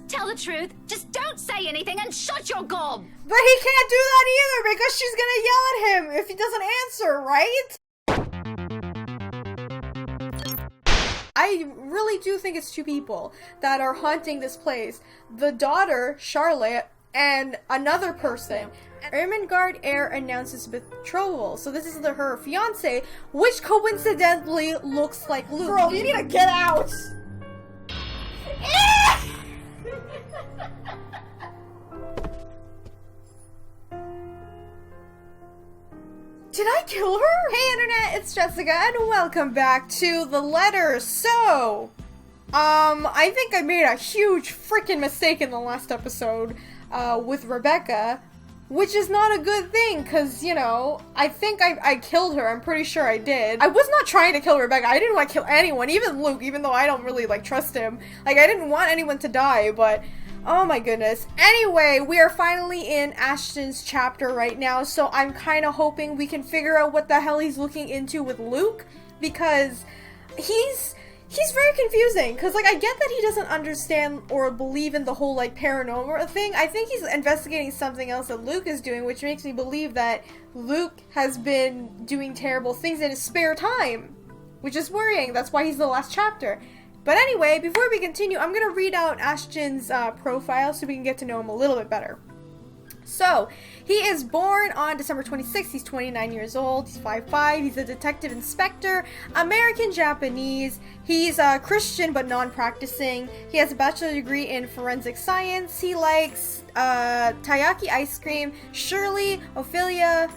Tell the truth. Just don't say anything and shut your gob. But he can't do that either because she's gonna yell at him if he doesn't answer, right? I really do think it's two people that are haunting this place. The daughter, Charlotte, and another person. Ermengarde announces betrothal. So this is her fiance, which coincidentally looks like Luke. Girl, you need to get out! Did I kill her? Hey internet, it's Jessica and welcome back to The Letter. So, I think I made a huge freaking mistake in the last episode, with Rebecca, which is not a good thing, cause, you know, I think I killed her. I'm pretty sure I did. I was not trying to kill Rebecca. I didn't want to kill anyone, even Luke, even though I don't really, like, trust him. Like, I didn't want anyone to die, but oh my goodness. Anyway, we are finally in Ashton's chapter right now, so I'm kind of hoping we can figure out what the hell he's looking into with Luke, because he's very confusing, because, like, I get that he doesn't understand or believe in the whole, like, paranormal thing. I think he's investigating something else that Luke is doing, which makes me believe that Luke has been doing terrible things in his spare time, which is worrying. That's why he's the last chapter. But anyway, before we continue, I'm going to read out Ashton's profile so we can get to know him a little bit better. So, he is born on December 26th, he's 29 years old, he's 5'5", he's a detective inspector, American-Japanese, he's Christian but non-practicing, he has a bachelor's degree in forensic science, he likes taiyaki ice cream, Shirley, Ophelia,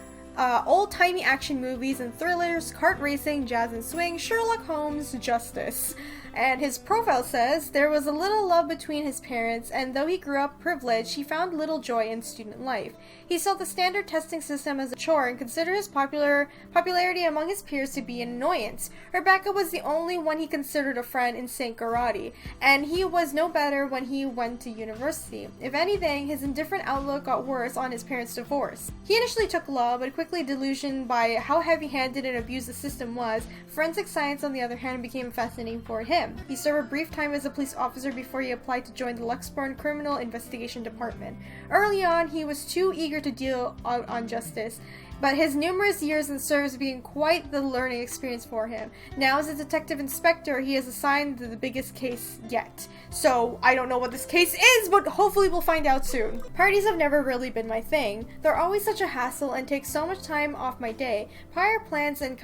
old-timey action movies and thrillers, kart racing, jazz and swing, Sherlock Holmes, justice. And his profile says, there was a little love between his parents, and though he grew up privileged, he found little joy in student life. He saw the standard testing system as a chore and considered his popularity among his peers to be an annoyance. Rebecca was the only one he considered a friend in St. Garati, and he was no better when he went to university. If anything, his indifferent outlook got worse on his parents' divorce. He initially took law, but quickly delusioned by how heavy-handed and abused the system was. Forensic science, on the other hand, became fascinating for him. He served a brief time as a police officer before he applied to join the Luxburn Criminal Investigation Department. Early on, he was too eager to deal out on justice, but his numerous years in service being quite the learning experience for him. Now, as a detective inspector, he is assigned to the biggest case yet. So, I don't know what this case is, but hopefully we'll find out soon. Parties have never really been my thing. They're always such a hassle and take so much time off my day. Prior plans and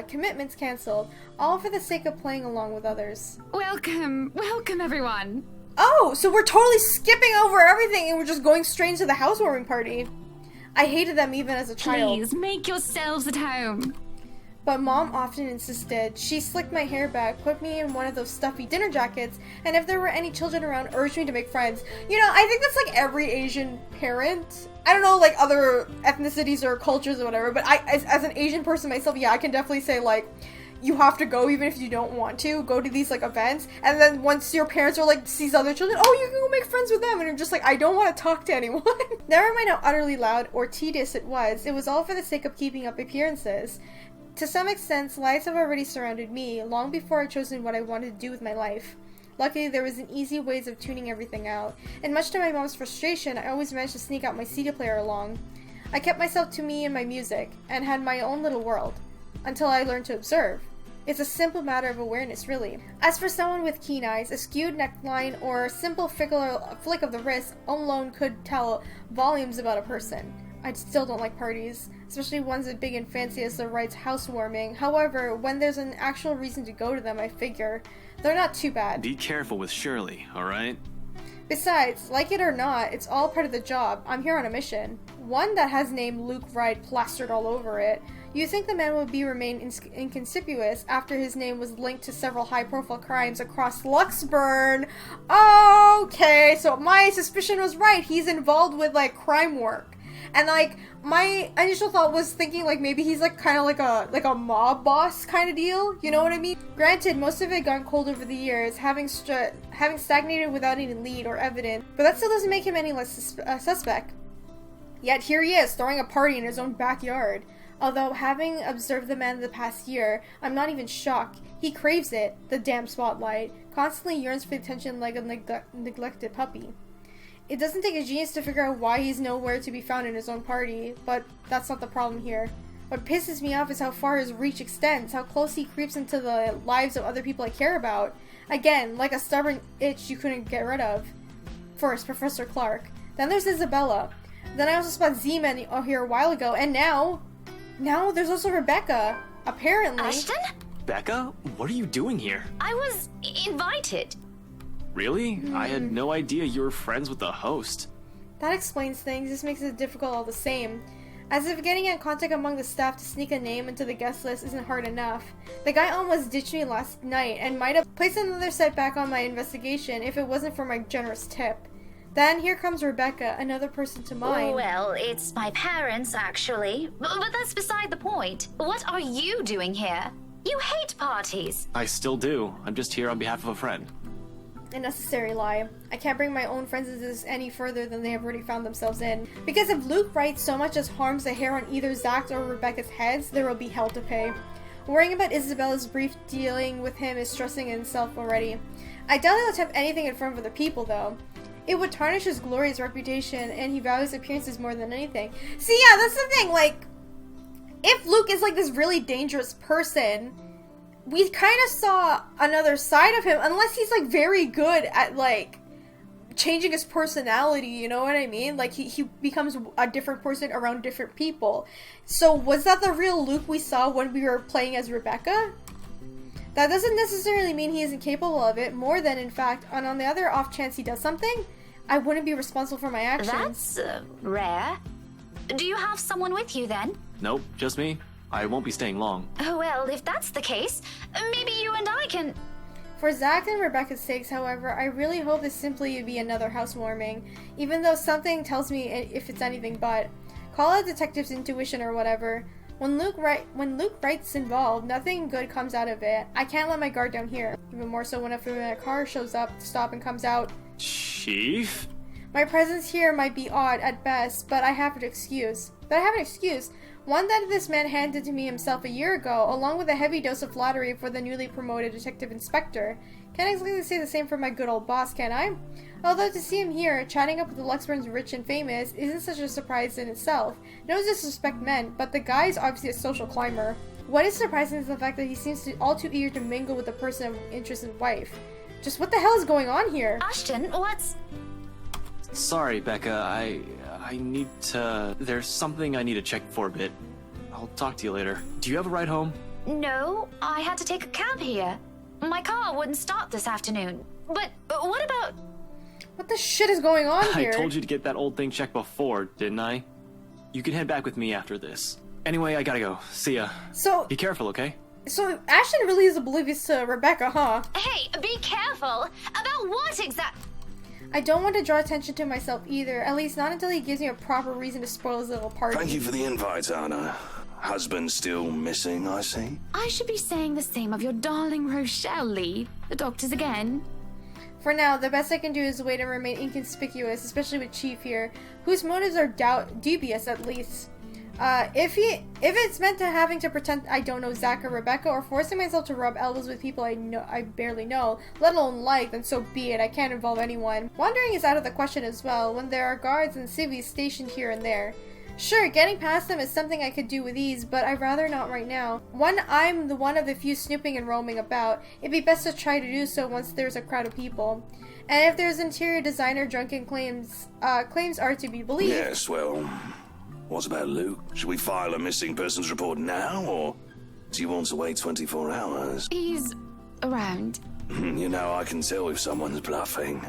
commitments cancelled, all for the sake of playing along with others. Welcome everyone. Oh, so we're totally skipping over everything and we're just going straight to the housewarming party. I hated them even as a child. Please, make yourselves at home. But Mom often insisted. She slicked my hair back, put me in one of those stuffy dinner jackets, and if there were any children around, urged me to make friends. You know, I think that's like every Asian parent. I don't know, like, other ethnicities or cultures or whatever, but as an Asian person myself, yeah, I can definitely say, like, you have to go even if you don't want to. Go to these, like, events, and then once your parents are like, sees other children, oh, you can go make friends with them, and you're just like, I don't want to talk to anyone. Never mind how utterly loud or tedious it was all for the sake of keeping up appearances. To some extent, lies have already surrounded me, long before I'd chosen what I wanted to do with my life. Luckily, there was an easy ways of tuning everything out, and much to my mom's frustration, I always managed to sneak out my CD player along. I kept myself to me and my music, and had my own little world, until I learned to observe. It's a simple matter of awareness, really. As for someone with keen eyes, a skewed neckline or a simple flick of the wrist alone could tell volumes about a person. I still don't like parties, especially ones as big and fancy as the Wright's housewarming. However, when there's an actual reason to go to them, I figure they're not too bad. Be careful with Shirley, alright? Besides, like it or not, it's all part of the job. I'm here on a mission. One that has name Luke Wright plastered all over it. You think the man would remain inconspicuous after his name was linked to several high-profile crimes across Luxburn. Okay, so my suspicion was right. He's involved with, like, crime work. And, like, my initial thought was thinking, like, maybe he's, like, kind of like a mob boss kind of deal. You know what I mean? Granted, most of it gone cold over the years, having stagnated without any lead or evidence. But that still doesn't make him any less suspect. Yet here he is, throwing a party in his own backyard. Although, having observed the man the past year, I'm not even shocked. He craves it, the damn spotlight, constantly yearns for attention like a neglected puppy. It doesn't take a genius to figure out why he's nowhere to be found in his own party, but that's not the problem here. What pisses me off is how far his reach extends, how close he creeps into the lives of other people I care about. Again, like a stubborn itch you couldn't get rid of. First, Professor Clark. Then there's Isabella. Then I also spot Z-Man here a while ago, and now there's also Rebecca. Apparently. Ashton? Becca? What are you doing here? I was invited. Really? I had no idea you were friends with the host. That explains things. This makes it difficult all the same. As if getting in contact among the staff to sneak a name into the guest list isn't hard enough. The guy almost ditched me last night and might have placed another setback on my investigation if it wasn't for my generous tip. Then here comes Rebecca, another person to mind. Well, it's my parents, actually. But that's beside the point. What are you doing here? You hate parties. I still do. I'm just here on behalf of a friend. A necessary lie. I can't bring my own friends into this any further than they have already found themselves in. Because if Luke writes so much as harms the hair on either Zach's or Rebecca's heads, there will be hell to pay. Worrying about Isabella's brief dealing with him is stressing in itself already. I doubt he'll attempt anything in front of the people, though. It would tarnish his glorious reputation, and he values appearances more than anything. See, yeah, that's the thing, like, if Luke is, like, this really dangerous person, we kind of saw another side of him, unless he's, like, very good at, like, changing his personality, you know what I mean? Like, he becomes a different person around different people. So, was that the real Luke we saw when we were playing as Rebecca? That doesn't necessarily mean he isn't capable of it, more than, in fact, and on the other off chance he does something, I wouldn't be responsible for my actions. That's rare. Do you have someone with you, then? Nope, just me. I won't be staying long. Oh, well, if that's the case, maybe you and I can... For Zach and Rebecca's sakes, however, I really hope this simply be another housewarming, even though something tells me if it's anything but. Call it detective's intuition or whatever. When Luke Wright's involved, nothing good comes out of it. I can't let my guard down here. Even more so when a familiar car shows up to stop and comes out. Chief? My presence here might be odd at best, but I have an excuse. One that this man handed to me himself a year ago, along with a heavy dose of flattery for the newly promoted detective inspector. Can't exactly say the same for my good old boss, can I? Although to see him here, chatting up with the Luxburns rich and famous, isn't such a surprise in itself. No disrespect meant, but the guy is obviously a social climber. What is surprising is the fact that he seems all too eager to mingle with the person of interest and wife. Just what the hell is going on here? Ashton, what's... Sorry, Becca. I need to... There's something I need to check for a bit. I'll talk to you later. Do you have a ride home? No, I had to take a cab here. My car wouldn't start this afternoon. But what about... What the shit is going on here? I told you to get that old thing checked before, didn't I? You can head back with me after this. Anyway, I gotta go. See ya. So... Be careful, okay? So, Ashton really is oblivious to Rebecca, huh? Hey, be careful! About what exactly? I don't want to draw attention to myself either, at least not until he gives me a proper reason to spoil his little party. Thank you for the invite, Anna. Husband still missing, I see. I should be saying the same of your darling Rochelle, Lee. The doctors again. For now, the best I can do is wait and remain inconspicuous, especially with Chief here, whose motives are dubious at least. If it's meant to having to pretend I don't know Zach or Rebecca, or forcing myself to rub elbows with people I barely know, let alone like, then so be it. I can't involve anyone. Wandering is out of the question as well, when there are guards and civvies stationed here and there. Sure, getting past them is something I could do with ease, but I'd rather not right now. I'm the one of the few snooping and roaming about, it'd be best to try to do so once there's a crowd of people. And if there's interior designer drunken claims are to be believed... Yes, well... What about Luke? Should we file a missing persons report now, or do you want to wait 24 hours? He's around. You know, I can tell if someone's bluffing.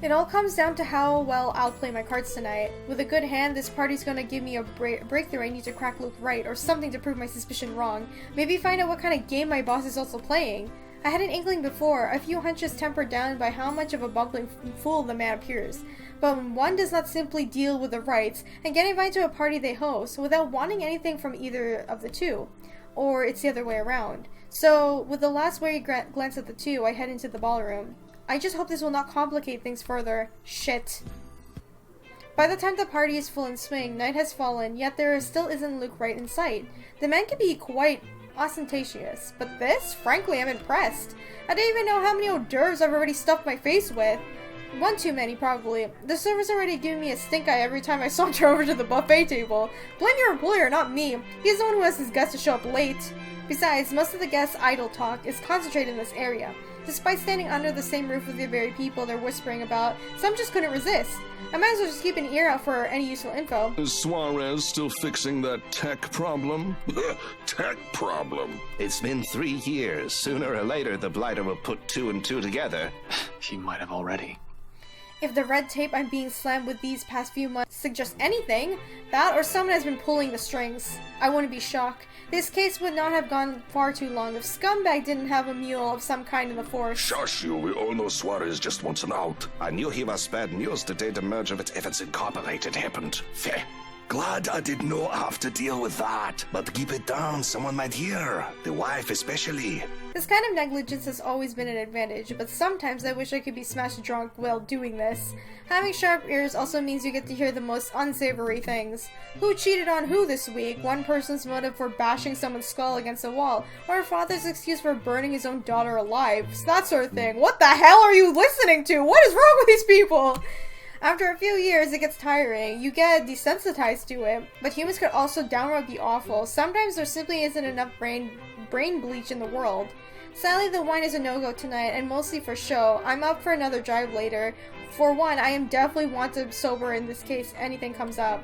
It all comes down to how well I'll play my cards tonight. With a good hand, this party's gonna give me a breakthrough I need to crack Luke right, or something to prove my suspicion wrong. Maybe find out what kind of game my boss is also playing. I had an inkling before, a few hunches tempered down by how much of a bumbling fool the man appears. But when one does not simply deal with the rights and get invited to a party they host without wanting anything from either of the two, or it's the other way around. So, with the last wary glance at the two, I head into the ballroom. I just hope this will not complicate things further. Shit. By the time the party is full in swing, night has fallen, yet there still isn't Luke right in sight. The man can be quite ostentatious, but this? Frankly, I'm impressed. I don't even know how many hors d'oeuvres I've already stuffed my face with. One too many, probably. The server's already giving me a stink eye every time I saunter over to the buffet table. Blame your employer, not me. He's the one who has his guests to show up late. Besides, most of the guests' idle talk is concentrated in this area. Despite standing under the same roof with the very people they're whispering about, some just couldn't resist. I might as well just keep an ear out for any useful info. Is Suarez still fixing that tech problem? Tech problem. It's been 3 years. Sooner or later, the Blighter will put 2 and 2 together. He might have already. If the red tape I'm being slammed with these past few months suggests anything, that or someone has been pulling the strings. I wouldn't be shocked. This case would not have gone far too long if Scumbag didn't have a mule of some kind in the force. Shush you, we all know Suarez just wants an out. I knew he was bad news the day the merger with Evans Incorporated happened. Fair. Glad I did not have to deal with that. But keep it down, someone might hear. The wife especially. This kind of negligence has always been an advantage, but sometimes I wish I could be smashed drunk while doing this. Having sharp ears also means you get to hear the most unsavory things. Who cheated on who this week? One person's motive for bashing someone's skull against a wall, or a father's excuse for burning his own daughter alive. That sort of thing. What the hell are you listening to? What is wrong with these people? After a few years, it gets tiring. You get desensitized to it. But humans could also downright be awful. Sometimes there simply isn't enough brain bleach in the world. Sadly, the wine is a no-go tonight, and mostly for show. I'm up for another drive later. For one, I am definitely want to sober in this case anything comes up.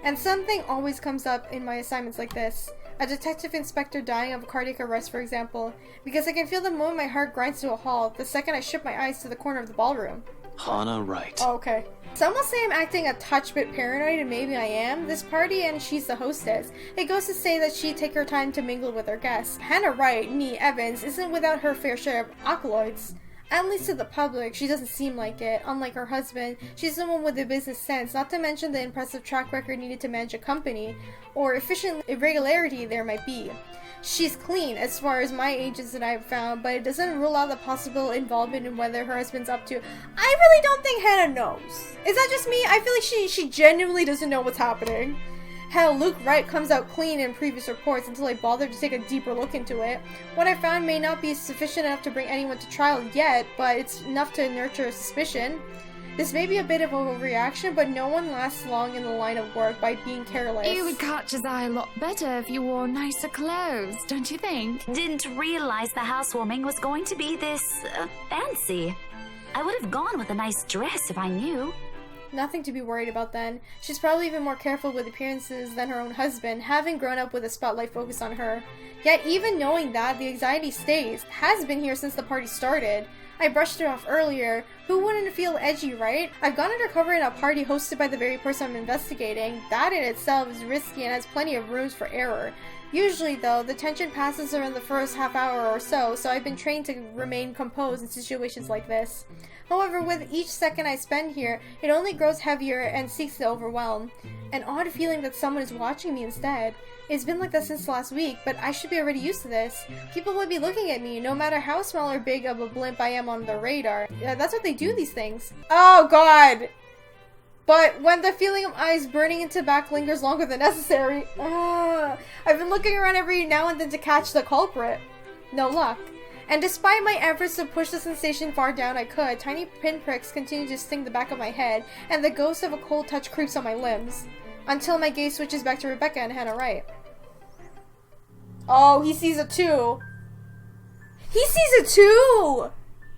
And something always comes up in my assignments like this. A detective inspector dying of a cardiac arrest, for example. Because I can feel the moment my heart grinds to a halt, the second I shift my eyes to the corner of the ballroom. Hana, right. Oh, okay. Some will say I'm acting a touch bit paranoid, and maybe I am. This party, and she's the hostess. It goes to say that she'd take her time to mingle with her guests. Hannah Wright, me, Evans, isn't without her fair share of alkaloids. At least to the public, she doesn't seem like it. Unlike her husband, she's someone with a business sense, not to mention the impressive track record needed to manage a company, or efficient irregularity there might be. She's clean, as far as my agents and I have found, but it doesn't rule out the possible involvement in whether her husband's up to. I really don't think Hannah knows. Is that just me? I feel like she genuinely doesn't know what's happening. Hell, Luke Wright comes out clean in previous reports until I bothered to take a deeper look into it. What I found may not be sufficient enough to bring anyone to trial yet, but it's enough to nurture a suspicion. This may be a bit of a overreaction, but no one lasts long in the line of work by being careless. You would catch his eye a lot better if you wore nicer clothes, don't you think? Didn't realize the housewarming was going to be this fancy. I would have gone with a nice dress if I knew. Nothing to be worried about then. She's probably even more careful with appearances than her own husband, having grown up with a spotlight focused on her. Yet even knowing that, the anxiety stays, has been here since the party started. I brushed it off earlier. Who wouldn't feel edgy, right? I've gone undercover in a party hosted by the very person I'm investigating. That in itself is risky and has plenty of rooms for error. Usually, though, the tension passes around the first half hour or so I've been trained to remain composed in situations like this. However, with each second I spend here, it only grows heavier and seeks to overwhelm. An odd feeling that someone is watching me instead. It's been like that since last week, but I should be already used to this. People would be looking at me, no matter how small or big of a blimp I am on their radar. That's what they do, these things. Oh god! But when the feeling of eyes burning into back lingers longer than necessary, I've been looking around every now and then to catch the culprit. No luck. And despite my efforts to push the sensation far down I could, tiny pinpricks continue to sting the back of my head, and the ghost of a cold touch creeps on my limbs. Until my gaze switches back to Rebecca and Hannah Wright. Oh, he sees it too. He sees it too!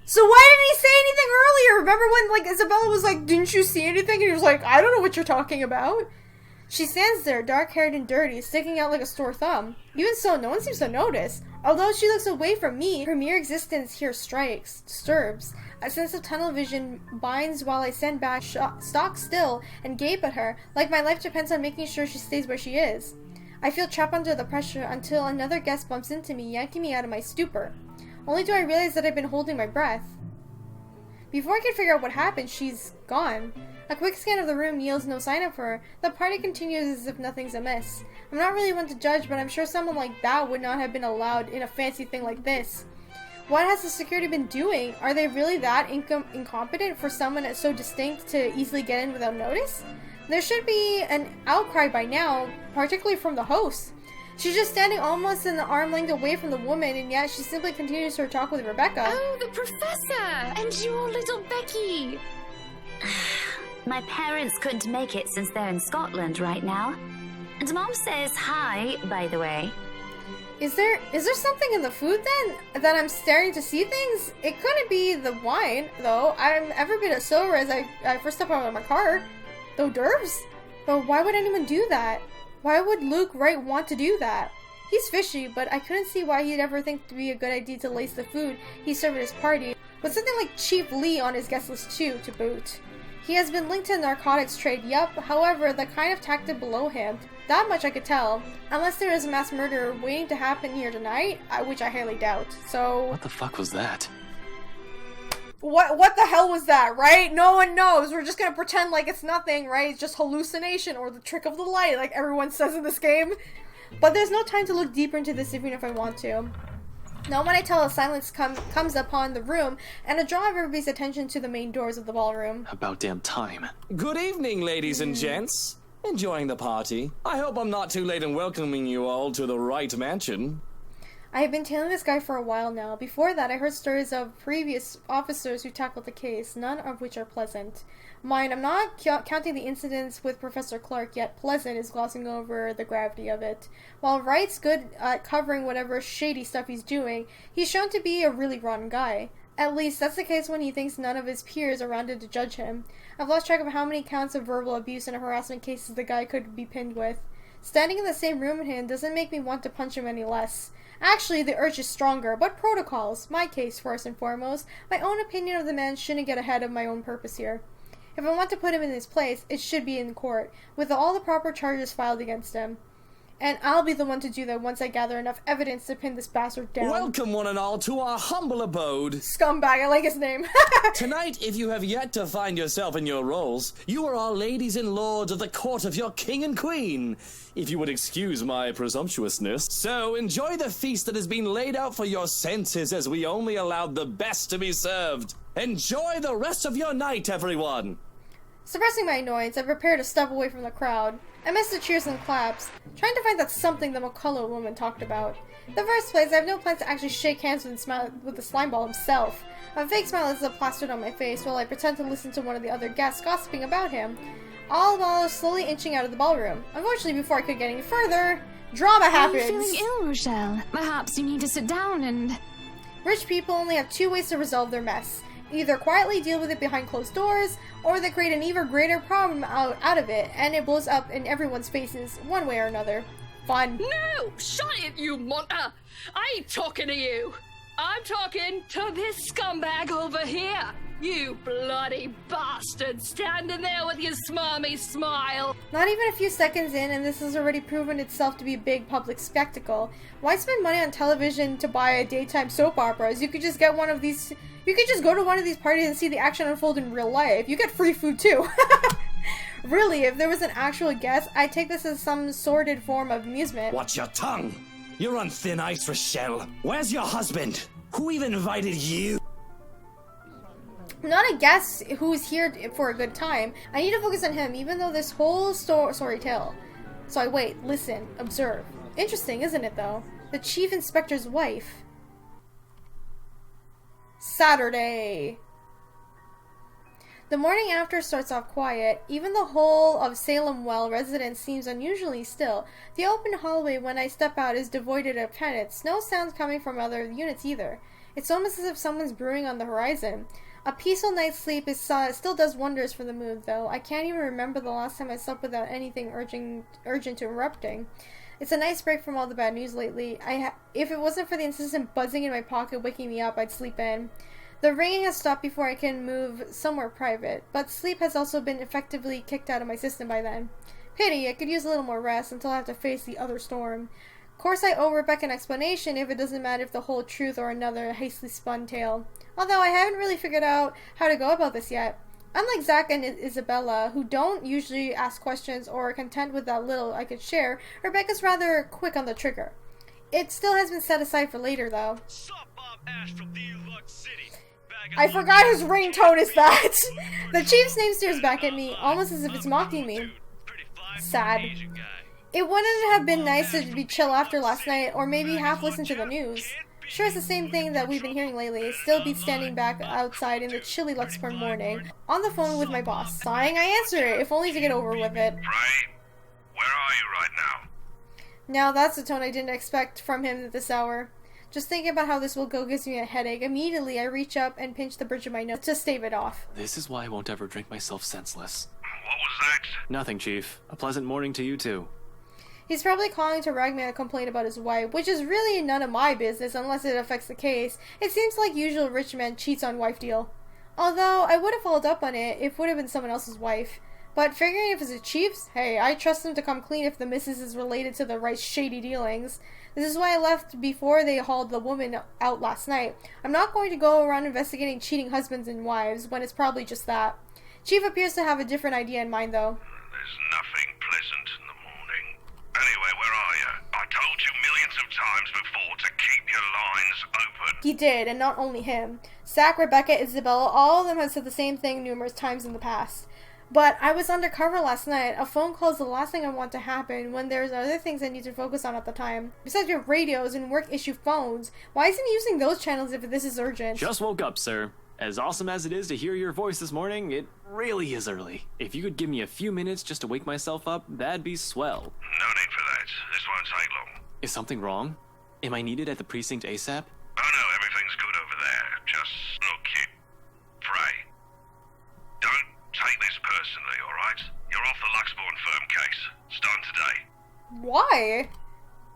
So why didn't he say anything earlier? Remember when, like, Isabella was like, didn't you see anything? And he was like, I don't know what you're talking about. She stands there, dark-haired and dirty, sticking out like a sore thumb. Even so, no one seems to notice. Although she looks away from me, her mere existence here strikes, disturbs. A sense of tunnel vision binds while I stand back, stock still, and gape at her, like my life depends on making sure she stays where she is. I feel trapped under the pressure until another guest bumps into me, yanking me out of my stupor. Only do I realize that I've been holding my breath. Before I can figure out what happened, she's gone. A quick scan of the room yields no sign of her. The party continues as if nothing's amiss. I'm not really one to judge, but I'm sure someone like that would not have been allowed in a fancy thing like this. What has the security been doing? Are they really that incompetent for someone that's so distinct to easily get in without notice? There should be an outcry by now, particularly from the host. She's just standing almost an arm length away from the woman, and yet she simply continues her talk with Rebecca. Oh, the professor! And your little Becky! My parents couldn't make it since they're in Scotland right now. And Mom says hi, by the way. Is there something in the food then that I'm staring to see things? It couldn't be the wine, though. I'm every bit as sober as I first step out of my car. Though derves? But why would anyone do that? Why would Luke Wright want to do that? He's fishy, but I couldn't see why he'd ever think to be a good idea to lace the food he served at his party with something like Chief Lee on his guest list too, to boot. He has been linked to narcotics trade, yup, however, the kind of tactic below him. That much I could tell. Unless there is a mass murder waiting to happen here tonight, which I highly doubt. So... What the fuck was that? What the hell was that, right? No one knows. We're just gonna pretend like it's nothing, right? It's just hallucination or the trick of the light, like everyone says in this game. But there's no time to look deeper into this even if I want to. Now when I tell a silence comes upon the room, and a draw of everybody's attention to the main doors of the ballroom. About damn time. Good evening, ladies and gents. Enjoying the party. I hope I'm not too late in welcoming you all to the Wright Mansion. I have been tailing this guy for a while now. Before that, I heard stories of previous officers who tackled the case, none of which are pleasant. Mind, I'm not counting the incidents with Professor Clark, yet pleasant is glossing over the gravity of it. While Wright's good at covering whatever shady stuff he's doing, he's shown to be a really rotten guy. At least, that's the case when he thinks none of his peers are around to judge him. I've lost track of how many counts of verbal abuse and harassment cases the guy could be pinned with. Standing in the same room with him doesn't make me want to punch him any less. Actually, the urge is stronger, but protocols. My case, first and foremost. My own opinion of the man shouldn't get ahead of my own purpose here. If I want to put him in his place, it should be in court, with all the proper charges filed against him. And I'll be the one to do that once I gather enough evidence to pin this bastard down. Welcome, one and all, to our humble abode. Scumbag, I like his name. Tonight, if you have yet to find yourself in your roles, you are our ladies and lords of the court of your king and queen, if you would excuse my presumptuousness. So enjoy the feast that has been laid out for your senses, as we only allowed the best to be served. Enjoy the rest of your night, everyone. Suppressing my annoyance, I prepare to step away from the crowd. I miss the cheers and claps, trying to find that something the McCullough woman talked about. In the first place, I have no plans to actually shake hands with the slimeball himself. A fake smile is plastered on my face while I pretend to listen to one of the other guests gossiping about him, all while slowly inching out of the ballroom. Unfortunately, before I could get any further, drama happens. Are you feeling ill, Rochelle? Perhaps you need to sit down and... Rich people only have two ways to resolve their mess. Either quietly deal with it behind closed doors, or they create an even greater problem out of it, and it blows up in everyone's faces, one way or another. Fun. No! Shut it, you monster! I ain't talking to you! I'm talking to this scumbag over here! You bloody bastard, standing there with your smarmy smile! Not even a few seconds in, and this has already proven itself to be a big public spectacle. Why spend money on television to buy a daytime soap operas? You could just get one of these... You could just go to one of these parties and see the action unfold in real life. You get free food too. Really, if there was an actual guest, I'd take this as some sordid form of amusement. Watch your tongue! You're on thin ice, Rochelle. Where's your husband? Who even invited you? I'm not a guest who's here for a good time. I need to focus on him, even though this whole story tale. So I wait, listen, observe. Interesting, isn't it, though? The chief inspector's wife. Saturday. The morning after starts off quiet. Even the whole of Salem Well residence seems unusually still. The open hallway when I step out is devoid of tenants. No sounds coming from other units either. It's almost as if someone's brewing on the horizon. A peaceful night's sleep still does wonders for the mood, though. I can't even remember the last time I slept without anything urgent interrupting. It's a nice break from all the bad news lately. If it wasn't for the insistent buzzing in my pocket waking me up, I'd sleep in. The ringing has stopped before I can move somewhere private, but sleep has also been effectively kicked out of my system by then. Pity, I could use a little more rest until I have to face the other storm. Of course, I owe Rebecca an explanation if it doesn't matter if the whole truth or another hastily spun tale. Although I haven't really figured out how to go about this yet. Unlike Zach and Isabella, who don't usually ask questions or are content with that little I could share, Rebecca's rather quick on the trigger. It still has been set aside for later, though. Sup, I forgot whose ringtone is that. The chief's name stares back at me, almost as if it's mocking me. Sad. It wouldn't have been nice to be chill after last night, or maybe half listen to the news. Sure, it's the same thing that we've been hearing lately. Still be standing back outside in the chilly Luxembourg morning, on the phone with my boss. Sighing, I answer it, if only to get over with it. Frey, where are you right now? Now that's a tone I didn't expect from him at this hour. Just thinking about how this will go gives me a headache. Immediately, I reach up and pinch the bridge of my nose to stave it off. This is why I won't ever drink myself senseless. What was that? Nothing, Chief. A pleasant morning to you, too. He's probably calling to rag me on a complaint about his wife, which is really none of my business unless it affects the case. It seems like usual rich man cheats on wife deal. Although, I would have followed up on it if it would have been someone else's wife. But figuring if it's a chief's, hey, I trust him to come clean if the missus is related to the right shady dealings. This is why I left before they hauled the woman out last night. I'm not going to go around investigating cheating husbands and wives when it's probably just that. Chief appears to have a different idea in mind, though. There's nothing pleasant in the morning. Anyway, where are you? I told you millions of times before to keep your lines open. He did, and not only him. Zach, Rebecca, Isabella, all of them have said the same thing numerous times in the past. But I was undercover last night. A phone call is the last thing I want to happen when there's other things I need to focus on at the time. Besides your radios and work-issue phones, why isn't he using those channels if this is urgent? Just woke up, sir. As awesome as it is to hear your voice this morning, it really is early. If you could give me a few minutes just to wake myself up, that'd be swell. No need for that. This won't take long. Is something wrong? Am I needed at the precinct ASAP? Oh no, everything's good over there. Just look, kid. Frey. Don't take this personally, alright? You're off the Luxembourg firm case. It's done today. Why?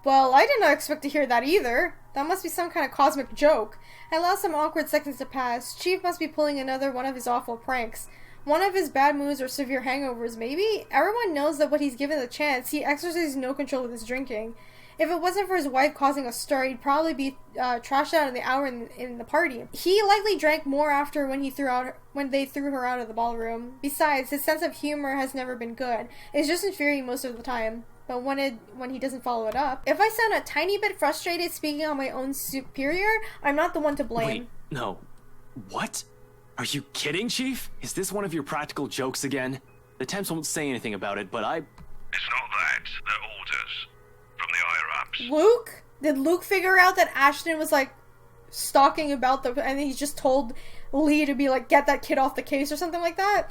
Well, I did not expect to hear that either. That must be some kind of cosmic joke. I allow some awkward seconds to pass. Chief must be pulling another one of his awful pranks. One of his bad moods or severe hangovers, maybe? Everyone knows that when he's given the chance, he exercises no control with his drinking. If it wasn't for his wife causing a stir, he'd probably be trashed out in the hour in the party. He likely drank more after when they threw her out of the ballroom. Besides, his sense of humor has never been good. It's just infuriating most of the time. But when he doesn't follow it up. If I sound a tiny bit frustrated speaking on my own superior, I'm not the one to blame. Wait, no. What? Are you kidding, Chief? Is this one of your practical jokes again? The temps won't say anything about it, but It's not that. They're orders. From the higher-ups. Luke? Did Luke figure out that Ashton was, like, stalking about and he just told Lee to be like, get that kid off the case or something like that?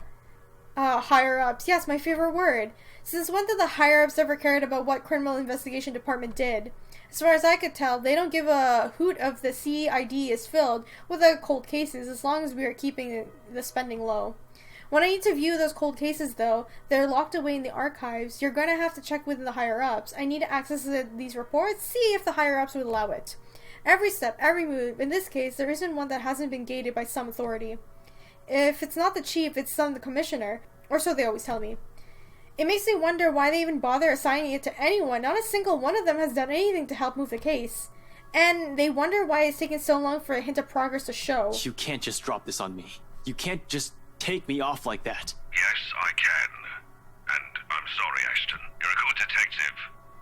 Higher-ups. Yes, my favorite word. Since when did the higher-ups ever cared about what criminal investigation department did? As far as I could tell, they don't give a hoot if the CID is filled with cold cases as long as we are keeping the spending low. When I need to view those cold cases, though, they're locked away in the archives. You're going to have to check with the higher-ups. I need to access these reports, see if the higher-ups would allow it. Every step, every move. In this case, there isn't one that hasn't been gated by some authority. If it's not the chief, it's the commissioner. Or so they always tell me. It makes me wonder why they even bother assigning it to anyone. Not a single one of them has done anything to help move the case. And they wonder why it's taken so long for a hint of progress to show. You can't just drop this on me. You can't just take me off like that. Yes, I can. And I'm sorry, Ashton. You're a good detective.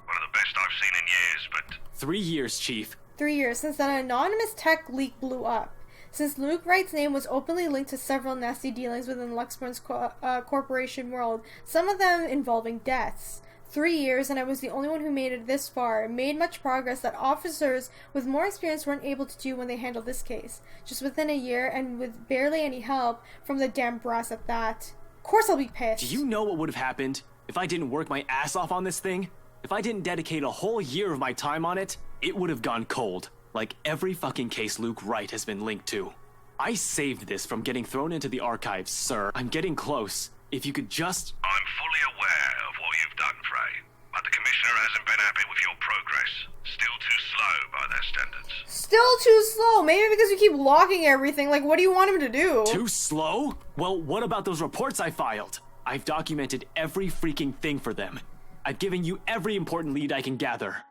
One of the best I've seen in years, but... 3 years, Chief. 3 years since that anonymous tech leak blew up. Since Luke Wright's name was openly linked to several nasty dealings within Luxembourg's corporation world, some of them involving deaths. 3 years, and I was the only one who made it this far, made much progress that officers with more experience weren't able to do when they handled this case. Just within a year, and with barely any help from the damn brass at that. Of course I'll be pissed. Do you know what would have happened if I didn't work my ass off on this thing? If I didn't dedicate a whole year of my time on it, it would have gone cold. Like every fucking case Luke Wright has been linked to. I saved this from getting thrown into the archives, sir. I'm getting close. If you could just... I'm fully aware of what you've done, Frey. But the Commissioner hasn't been happy with your progress. Still too slow by their standards. Still too slow? Maybe because you keep locking everything. Like, what do you want him to do? Too slow? Well, what about those reports I filed? I've documented every freaking thing for them. I've given you every important lead I can gather.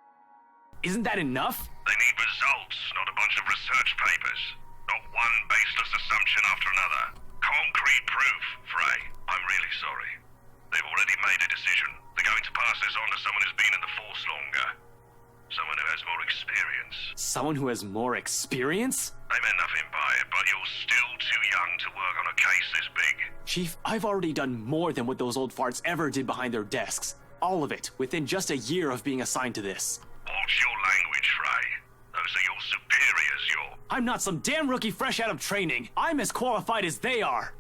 Isn't that enough? They need results, not a bunch of research papers. Not one baseless assumption after another. Concrete proof, Frey. I'm really sorry. They've already made a decision. They're going to pass this on to someone who's been in the force longer. Someone who has more experience. Someone who has more experience? I meant nothing by it, but you're still too young to work on a case this big. Chief, I've already done more than what those old farts ever did behind their desks. All of it, within just a year of being assigned to this. Watch your language, Frey. Those are your superiors, I'm not some damn rookie fresh out of training. I'm as qualified as they are.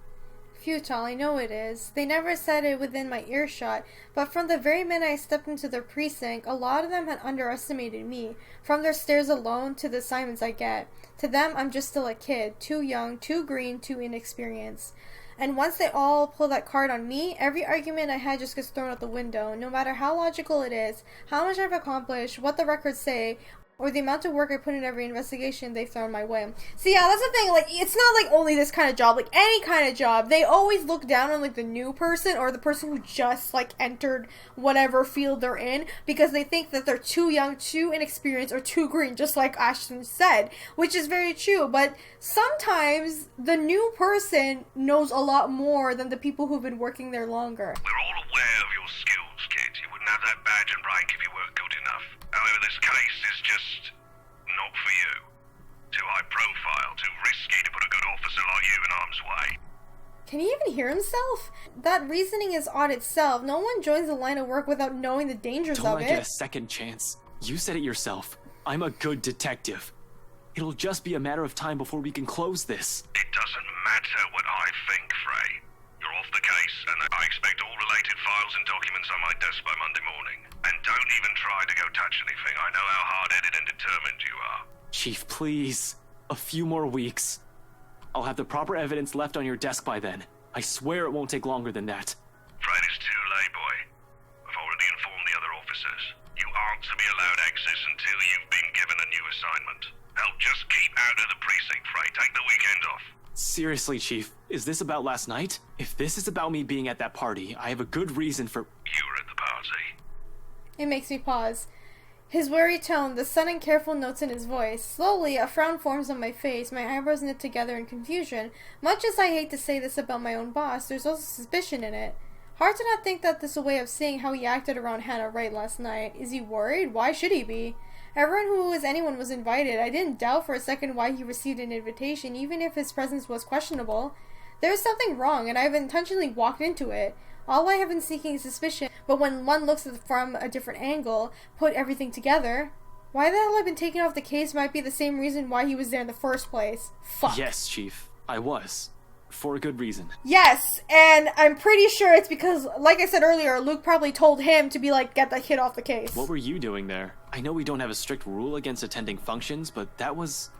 Futile, I know it is. They never said it within my earshot, but from the very minute I stepped into their precinct, a lot of them had underestimated me, from their stares alone to the assignments I get. To them, I'm just still a kid, too young, too green, too inexperienced. And once they all pull that card on me, every argument I had just gets thrown out the window, no matter how logical it is, how much I've accomplished, what the records say, or the amount of work I put in every investigation they've thrown my way. See, yeah, that's the thing, like, it's not like only this kind of job, like, any kind of job, they always look down on, like, the new person, or the person who just, like, entered whatever field they're in, because they think that they're too young, too inexperienced, or too green, just like Ashton said, which is very true, but sometimes the new person knows a lot more than the people who've been working there longer. We're all aware of your skills, kid. You wouldn't have that badge and rank if you weren't good enough. However, this case is just not for you. Too high profile, too risky to put a good officer like you in harm's way. Can he even hear himself? That reasoning is odd itself. No one joins the line of work without knowing the dangers Don't of I it. get a second chance? You said it yourself. I'm a good detective. It'll just be a matter of time before we can close this. It doesn't matter what I think, Frey. You're off the case, and I expect all related files and documents on my desk by Monday morning. And don't even try to go touch anything. I know how hard-headed and determined you are. Chief, please. A few more weeks. I'll have the proper evidence left on your desk by then. I swear it won't take longer than that. Fred, it's too late, boy. I've already informed the other officers. You aren't to be allowed access until you've been given a new assignment. Hell, just keep out of the precinct, Fred. Take the weekend off. Seriously, Chief, is this about last night? If this is about me being at that party, I have a good reason for— You were at the party. It makes me pause. His wary tone, the sudden careful notes in his voice. Slowly, a frown forms on my face, my eyebrows knit together in confusion. Much as I hate to say this about my own boss, there's also suspicion in it. Hard to not think that this is a way of seeing how he acted around Hannah Wright last night. Is he worried? Why should he be? Everyone who was anyone was invited. I didn't doubt for a second why he received an invitation, even if his presence was questionable. There was something wrong, and I've intentionally walked into it. All I have been seeking is suspicion, but when one looks at it from a different angle, put everything together, why the hell I've been taken off the case might be the same reason why he was there in the first place. Fuck. Yes, Chief, I was. For a good reason. Yes, and I'm pretty sure it's because, like I said earlier, Luke probably told him to be like, get that kid off the case. What were you doing there? I know we don't have a strict rule against attending functions, but that was—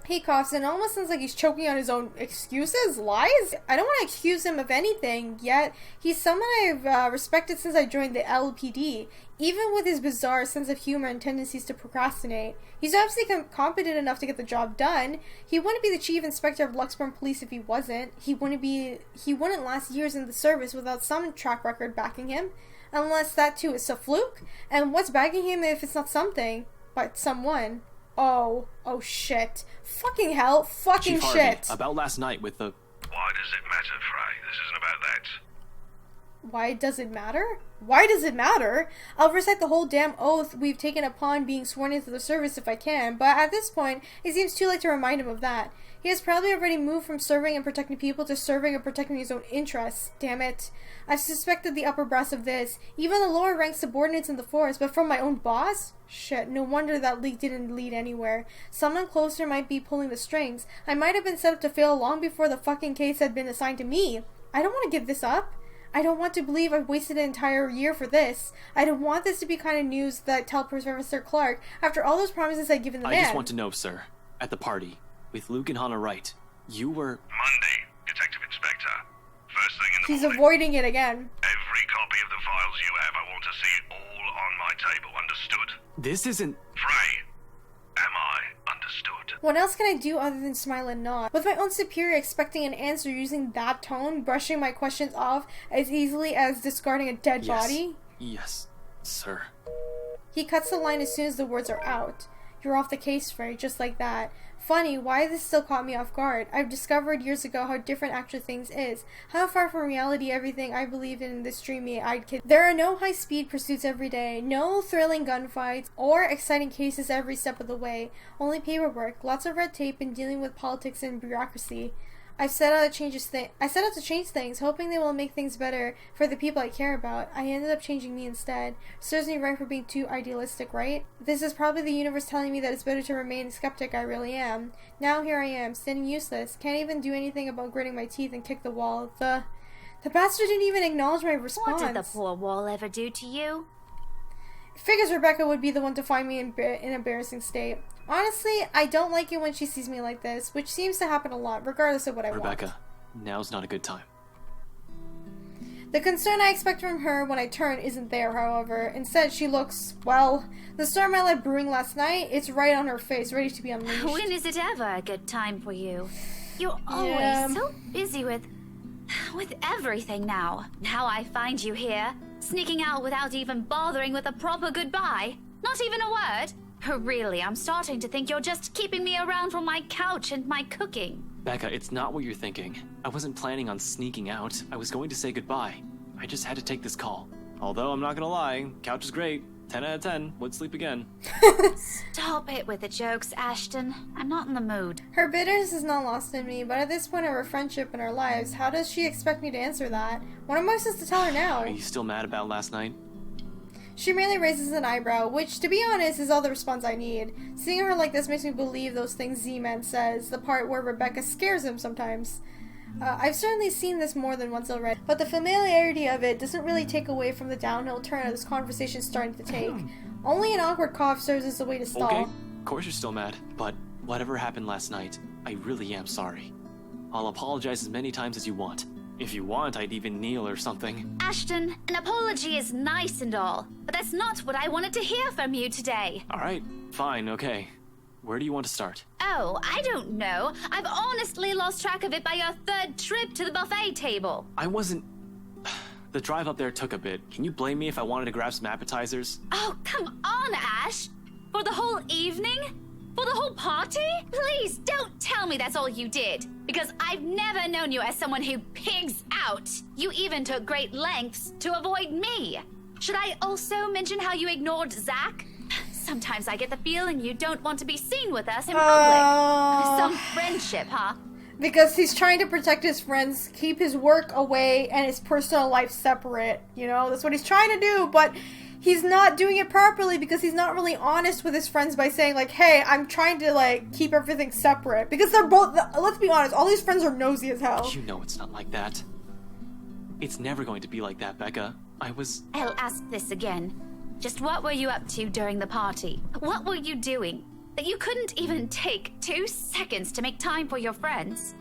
He coughs and almost sounds like he's choking on his own excuses, lies. I don't want to accuse him of anything, yet he's someone I've respected since I joined the LPD, even with his bizarre sense of humor and tendencies to procrastinate. He's obviously competent enough to get the job done. He wouldn't be the chief inspector of Luxburn Police if he wasn't. He wouldn't last years in the service without some track record backing him, unless that too is a fluke. And what's backing him if it's not something, but someone? Oh shit. Fucking hell. Fucking Chief shit. Harvey, about last night with the— Why does it matter, Frey? This isn't about that. Why does it matter? Why does it matter? I'll recite the whole damn oath we've taken upon being sworn into the service if I can, but at this point, it seems too late to remind him of that. He has probably already moved from serving and protecting people to serving and protecting his own interests. Damn it. I've suspected the upper brass of this, even the lower ranked subordinates in the force, but from my own boss? Shit, no wonder that leak didn't lead anywhere. Someone closer might be pulling the strings. I might have been set up to fail long before the fucking case had been assigned to me. I don't want to give this up. I don't want to believe I've wasted an entire year for this. I don't want this to be kind of news that I tell Professor Clark after all those promises I'd given the man. I just want to know, sir, at the party, with Luke and Hannah Wright, you were— Monday, Detective Inspector. First thing in the He's morning. avoiding it again. Every copy of the files you have, I want to see it all on my table, understood? This isn't— Frey, am I understood? What else can I do other than smile and nod? With my own superior expecting an answer using that tone, brushing my questions off as easily as discarding a dead Yes. body? Yes, sir. He cuts the line as soon as the words are out. You're off the case, right? Just like that. Funny, why this still caught me off guard. I've discovered years ago how different actually things is. How far from reality everything I believe in this dreamy-eyed kid. There are no high-speed pursuits every day, no thrilling gunfights, or exciting cases every step of the way. Only paperwork, lots of red tape, and dealing with politics and bureaucracy. I set out to change things, hoping they will make things better for the people I care about. I ended up changing me instead. Serves me right for being too idealistic, right? This is probably the universe telling me that it's better to remain the skeptic I really am. Now here I am, standing useless. Can't even do anything about gritting my teeth and kick the wall. The bastard didn't even acknowledge my response. What did the poor wall ever do to you? Figures Rebecca would be the one to find me in an embarrassing state. Honestly, I don't like it when she sees me like this, which seems to happen a lot, regardless of what I want. Rebecca, now's not a good time. The concern I expect from her when I turn isn't there, however. Instead, she looks, well, the storm I let brewing last night, it's right on her face, ready to be unleashed. When is it ever a good time for you? You're always so busy with everything now. Now I find you here, sneaking out without even bothering with a proper goodbye. Not even a word. Really, I'm starting to think you're just keeping me around for my couch and my cooking. Becca, it's not what you're thinking. I wasn't planning on sneaking out. I was going to say goodbye. I just had to take this call. Although, I'm not gonna lie, couch is great. 10 out of 10. Would sleep again. Stop it with the jokes, Ashton. I'm not in the mood. Her bitterness is not lost in me, but at this point of our friendship and our lives, how does she expect me to answer that? What am I supposed to tell her now? Are you still mad about last night? She merely raises an eyebrow, which, to be honest, is all the response I need. Seeing her like this makes me believe those things Z-Man says, the part where Rebecca scares him sometimes. I've certainly seen this more than once already, but the familiarity of it doesn't really take away from the downhill turn this conversation is starting to take. Only an awkward cough serves as a way to stall. Okay, of course you're still mad, but whatever happened last night, I really am sorry. I'll apologize as many times as you want. If you want, I'd even kneel or something. Ashton, an apology is nice and all, but that's not what I wanted to hear from you today. Alright, fine, okay. Where do you want to start? Oh, I don't know. I've honestly lost track of it by your third trip to the buffet table. I wasn't... The drive up there took a bit. Can you blame me if I wanted to grab some appetizers? Oh, come on, Ash! For the whole evening? For the whole party? Please don't tell me that's all you did, because I've never known you as someone who pigs out. You even took great lengths to avoid me. Should I also mention how you ignored Zach? Sometimes I get the feeling you don't want to be seen with us in public. Some friendship, huh? Because he's trying to protect his friends, keep his work away, and his personal life separate. You know, that's what he's trying to do, but he's not doing it properly because he's not really honest with his friends by saying, like, hey, I'm trying to, like, keep everything separate. Because they're both, let's be honest, all these friends are nosy as hell. You know it's not like that. It's never going to be like that, Becca. I'll ask this again. Just what were you up to during the party? What were you doing that you couldn't even take 2 seconds to make time for your friends?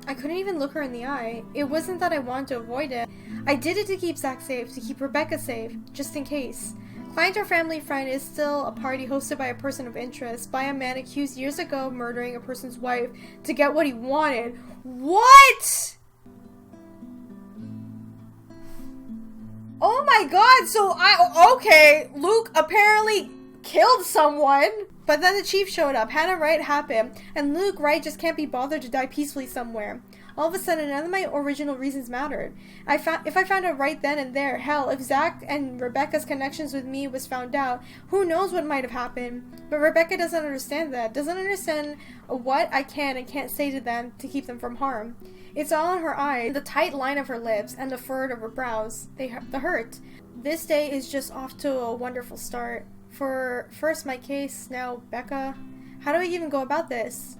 I couldn't even look her in the eye. It wasn't that I wanted to avoid it. I did it to keep Zach safe, to keep Rebecca safe, just in case. Client or family friend is still a party hosted by a person of interest, by a man accused years ago of murdering a person's wife to get what he wanted. What?! Oh my god, so okay, Luke apparently killed someone, but then the chief showed up, Hannah Wright happened, and Luke Wright just can't be bothered to die peacefully somewhere. All of a sudden, none of my original reasons mattered. If I found out right then and there, hell, if Zach and Rebecca's connections with me was found out, who knows what might have happened. But Rebecca doesn't understand that, doesn't understand what I can and can't say to them to keep them from harm. It's all in her eyes, the tight line of her lips, and the furrow of her brows. The hurt. This day is just off to a wonderful start. For first my case, now Becca. How do I even go about this?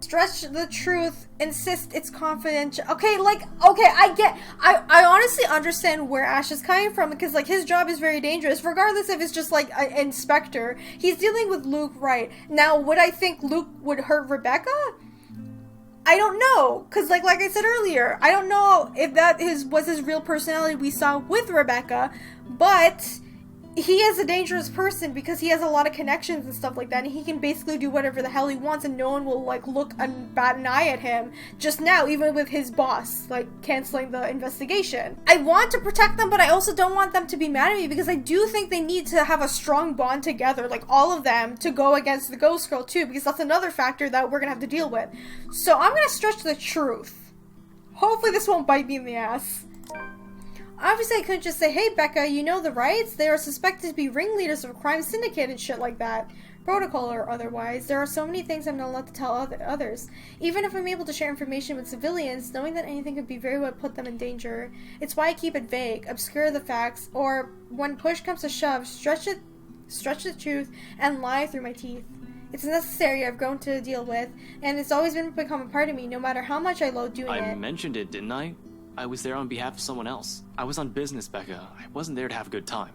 Stretch the truth, insist it's confidential. Okay, I honestly understand where Ash is coming from, because, like, his job is very dangerous, regardless if it's just, like, an inspector. He's dealing with Luke Wright. Now, would I think Luke would hurt Rebecca? I don't know, because like I said earlier, I don't know if that was his real personality we saw with Rebecca, but he is a dangerous person because he has a lot of connections and stuff like that, and he can basically do whatever the hell he wants, and no one will, like, look and bat an eye at him. Just now, even with his boss, like, canceling the investigation. I want to protect them, but I also don't want them to be mad at me, because I do think they need to have a strong bond together, like, all of them, to go against the Ghost Girl, too, because that's another factor that we're gonna have to deal with. So I'm gonna stretch the truth. Hopefully this won't bite me in the ass. Obviously, I couldn't just say, hey, Becca, you know the rights? They are suspected to be ringleaders of a crime syndicate and shit like that. Protocol or otherwise, there are so many things I'm not allowed to tell others. Even if I'm able to share information with civilians, knowing that anything could be very well put them in danger. It's why I keep it vague, obscure the facts, or when push comes to shove, stretch the truth, and lie through my teeth. It's necessary, I've grown to deal with, and it's always become a part of me, no matter how much I loathe doing it. I mentioned it, didn't I? I was there on behalf of someone else. I was on business, Becca. I wasn't there to have a good time.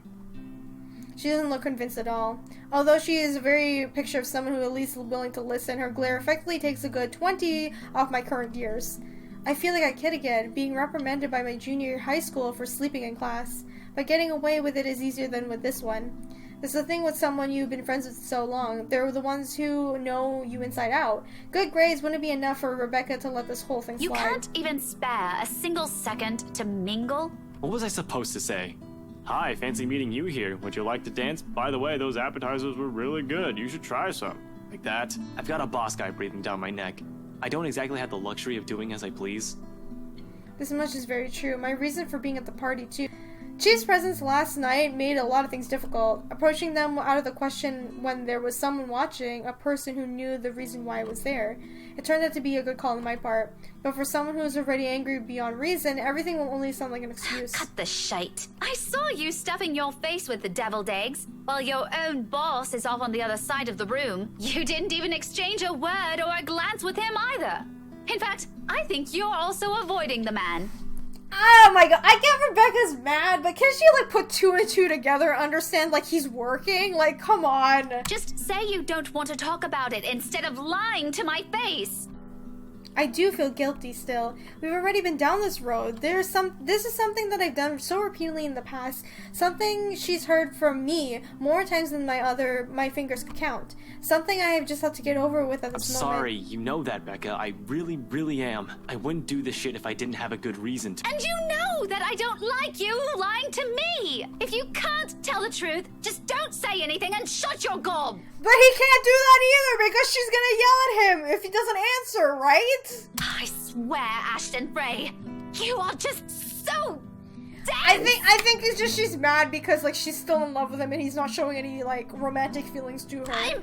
She doesn't look convinced at all. Although she is a very picture of someone who at least is willing to listen, her glare effectively takes a good 20 off my current years. I feel like a kid again, being reprimanded by my junior high school for sleeping in class. But getting away with it is easier than with this one. It's the thing with someone you've been friends with so long. They're the ones who know you inside out. Good grades wouldn't be enough for Rebecca to let this whole thing slide. You can't even spare a single second to mingle? What was I supposed to say? Hi, fancy meeting you here. Would you like to dance? By the way, those appetizers were really good. You should try some. Like that. I've got a boss guy breathing down my neck. I don't exactly have the luxury of doing as I please. This much is very true. My reason for being at the party, too. Chief's presence last night made a lot of things difficult. Approaching them out of the question when there was someone watching, a person who knew the reason why I was there. It turned out to be a good call on my part. But for someone who is already angry beyond reason, everything will only sound like an excuse. Cut the shite. I saw you stuffing your face with the deviled eggs, while your own boss is off on the other side of the room. You didn't even exchange a word or a glance with him either. In fact, I think you're also avoiding the man. Oh my god, I get Rebecca's mad, but can she, like, put two and two together, understand, like, he's working? Like, come on. Just say you don't want to talk about it instead of lying to my face. I do feel guilty still. We've already been down this road. This is something that I've done so repeatedly in the past. Something she's heard from me more times than my fingers could count. Something I have just had to get over with at this moment. Sorry, you know that, Becca. I really, really am. I wouldn't do this shit if I didn't have a good reason to. And you know that I don't like you lying to me. If you can't tell the truth, just don't say anything and shut your gob. But he can't do that either because she's gonna yell at him if he doesn't answer, right? I swear, Ashton Frey, you are just so dense. I think it's just she's mad because, like, she's still in love with him and he's not showing any, like, romantic feelings to her.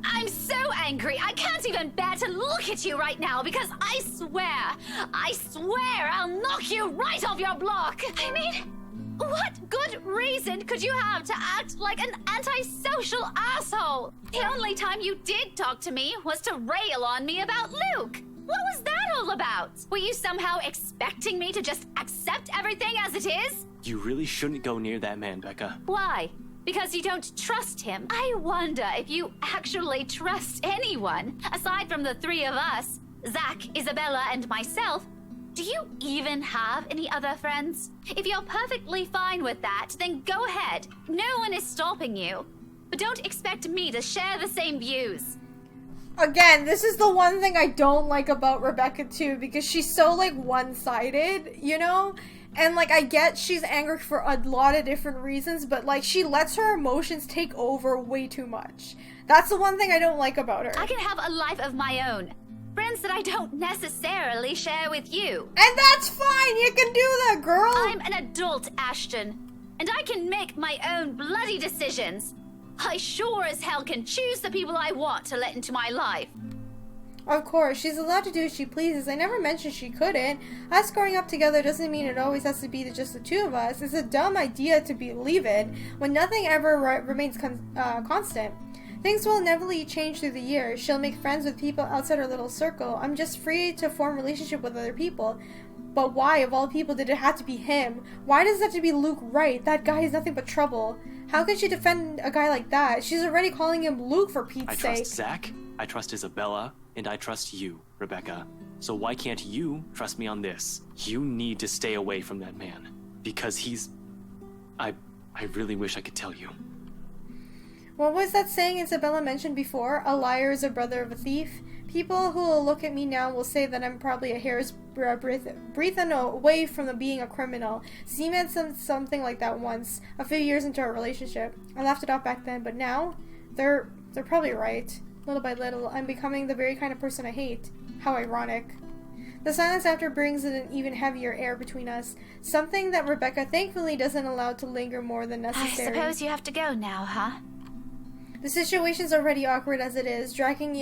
I'm so angry. I can't even bear to look at you right now because I swear I'll knock you right off your block. I mean, what good reason could you have to act like an antisocial asshole? The only time you did talk to me was to rail on me about Luke. What was that all about? Were you somehow expecting me to just accept everything as it is? You really shouldn't go near that man, Becca. Why? Because you don't trust him. I wonder if you actually trust anyone. Aside from the three of us, Zach, Isabella, and myself, do you even have any other friends? If you're perfectly fine with that, then go ahead. No one is stopping you. But don't expect me to share the same views. Again, this is the one thing I don't like about Rebecca too, because she's so, like, one-sided, you know? And, like, I get she's angry for a lot of different reasons, but, like, she lets her emotions take over way too much. That's the one thing I don't like about her. I can have a life of my own. Friends that I don't necessarily share with you. And that's fine! You can do that, girl! I'm an adult, Ashton. And I can make my own bloody decisions. I sure as hell can choose the people I want to let into my life. Of course, she's allowed to do as she pleases. I never mentioned she couldn't. Us growing up together doesn't mean it always has to be just the two of us. It's a dumb idea to believe in when nothing ever remains constant. Things will inevitably change through the years. She'll make friends with people outside her little circle. I'm just free to form relationship with other people. But why, of all people, did it have to be him? Why does it have to be Luke Wright? That guy is nothing but trouble. How can she defend a guy like that? She's already calling him Luke, for Pete's sake. I trust Zach, I trust Isabella, and I trust you, Rebecca. So why can't you trust me on this? You need to stay away from that man. Because I really wish I could tell you. What was that saying Isabella mentioned before? A liar is a brother of a thief? People who will look at me now will say that I'm probably a hair's breadth away from being a criminal. Z had something like that once, a few years into our relationship. I laughed it off back then, but now, they're probably right. Little by little, I'm becoming the very kind of person I hate. How ironic. The silence after brings an even heavier air between us, something that Rebecca thankfully doesn't allow to linger more than necessary. I suppose you have to go now, huh? The situation's already awkward as it is. Dragging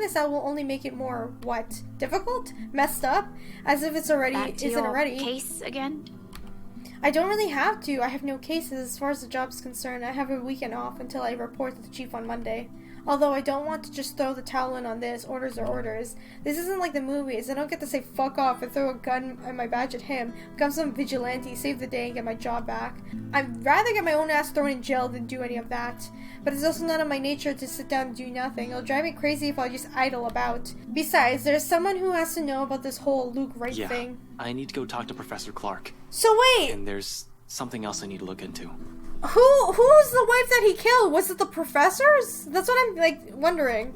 this out will only make it more, what? Difficult? Messed up? As if it's already Back to isn't your already. case again? I don't really have to. I have no cases. As far as the job's concerned, I have a weekend off until I report to the chief on Monday. Although I don't want to just throw the towel in on this. Orders are orders. This isn't like the movies. I don't get to say fuck off and throw a gun and my badge at him, become some vigilante, save the day, and get my job back. I'd rather get my own ass thrown in jail than do any of that. But it's also not in my nature to sit down and do nothing. It'll drive me crazy if I just idle about. Besides, there's someone who has to know about this whole Luke Wright thing. I need to go talk to Professor Clark. So wait! And there's something else I need to look into. Who's the wife that he killed? Was it the professors? That's what I'm, wondering.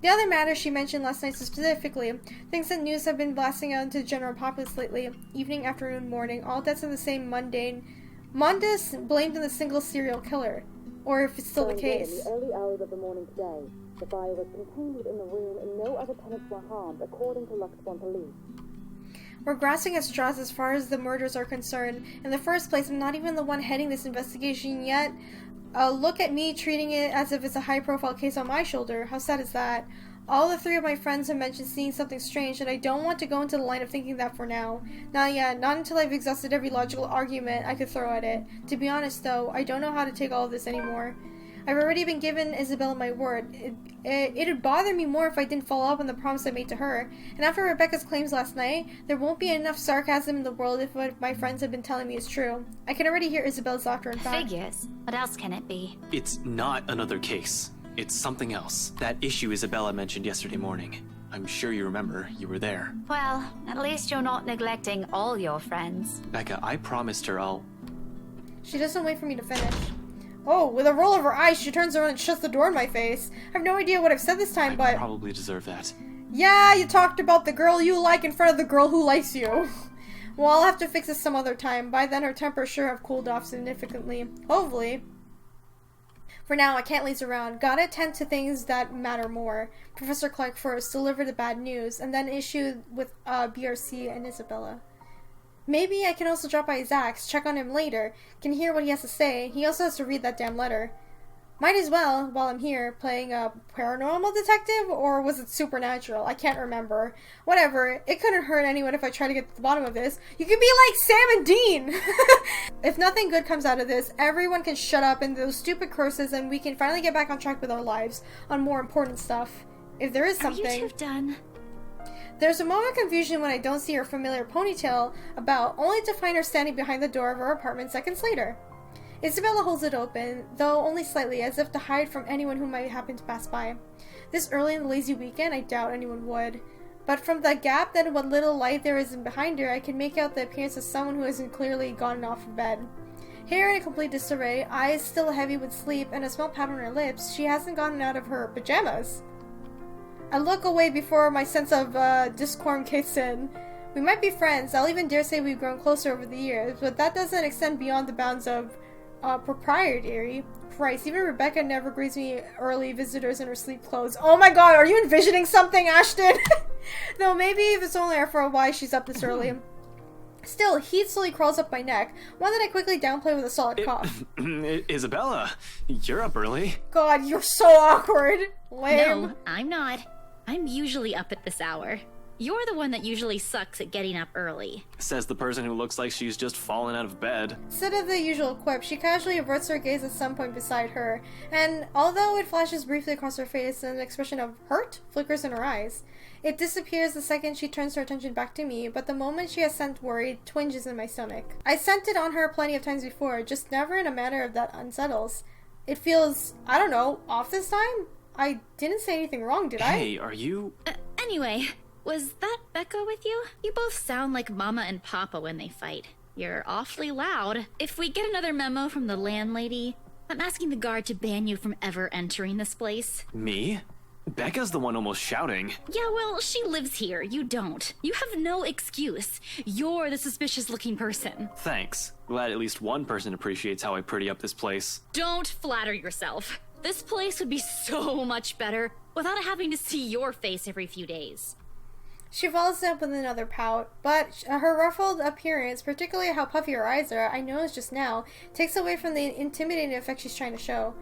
The other matter she mentioned last night specifically, things that news have been blasting out into the general populace lately, evening, afternoon, morning, all deaths of the same mundane. Mondas blamed on the single serial killer. Or if it's still the case. In the early hours of the morning today, the fire was contained within the room and no other tenants were harmed, according to Luxborn police. We're grasping at straws as far as the murders are concerned. In the first place, I'm not even the one heading this investigation yet. Look at me treating it as if it's a high-profile case on my shoulder. How sad is that? All the three of my friends have mentioned seeing something strange, and I don't want to go into the line of thinking that for now. Not yet, not until I've exhausted every logical argument I could throw at it. To be honest, though, I don't know how to take all of this anymore. I've already been given Isabella my word. It'd bother me more if I didn't follow up on the promise I made to her. And after Rebecca's claims last night, there won't be enough sarcasm in the world if what my friends have been telling me is true. I can already hear Isabella's laughter, in fact. Figures. What else can it be? It's not another case. It's something else. That issue Isabella mentioned yesterday morning. I'm sure you remember. You were there. Well, at least you're not neglecting all your friends. Becca, I promised her I'll... She doesn't wait for me to finish. Oh, with a roll of her eyes, she turns around and shuts the door in my face. I have no idea what I've said this time, but... I probably deserve that. Yeah, you talked about the girl you like in front of the girl who likes you. Well, I'll have to fix this some other time. By then, her temper sure have cooled off significantly. Hopefully. For now, I can't laze around. Gotta attend to things that matter more. Professor Clark first, deliver the bad news, and then issue with BRC and Isabella. Maybe I can also drop by Zach's, check on him later, can hear what he has to say. He also has to read that damn letter. Might as well, while I'm here, playing a paranormal detective, or was it supernatural? I can't remember. Whatever, it couldn't hurt anyone if I try to get to the bottom of this. You can be like Sam and Dean! If nothing good comes out of this, everyone can shut up and those stupid curses, and we can finally get back on track with our lives, on more important stuff. If there is something... Are you two done? There's a moment of confusion when I don't see her familiar ponytail about, only to find her standing behind the door of her apartment seconds later. Isabella holds it open, though only slightly, as if to hide from anyone who might happen to pass by. This early in the lazy weekend, I doubt anyone would. But from the gap and what little light there is behind her, I can make out the appearance of someone who hasn't clearly gotten off of bed. Hair in a complete disarray, eyes still heavy with sleep, and a small pout on her lips, she hasn't gotten out of her pajamas. I look away before my sense of discord kicks in. We might be friends, I'll even dare say we've grown closer over the years, but that doesn't extend beyond the bounds of proprietary. Christ, even Rebecca never greets me early visitors in her sleep clothes. Oh my god, are you envisioning something, Ashton? Though maybe if it's only for a while she's up this early. Still, heat slowly crawls up my neck, one that I quickly downplay with a solid cough. Isabella, you're up early. God, you're so awkward. Lame. No, I'm not. I'm usually up at this hour. You're the one that usually sucks at getting up early. Says the person who looks like she's just fallen out of bed. Instead of the usual quip, she casually averts her gaze at some point beside her, and although it flashes briefly across her face, an expression of hurt flickers in her eyes. It disappears the second she turns her attention back to me, but the moment she has sent worry, twinges in my stomach. I sent it on her plenty of times before, just never in a manner that unsettles. It feels, I don't know, off this time? I didn't say anything wrong, did I? Hey, are you... Anyway, Was that Becca with you? You both sound like Mama and Papa when they fight. You're awfully loud. If we get another memo from the landlady, I'm asking the guard to ban you from ever entering this place. Me? Becca's the one almost shouting. Yeah, well, she lives here. You don't. You have no excuse. You're the suspicious-looking person. Thanks. Glad at least one person appreciates how I pretty up this place. Don't flatter yourself. This place would be so much better without having to see your face every few days. She follows up with another pout, but her ruffled appearance, particularly how puffy her eyes are, I noticed just now, takes away from the intimidating effect she's trying to show.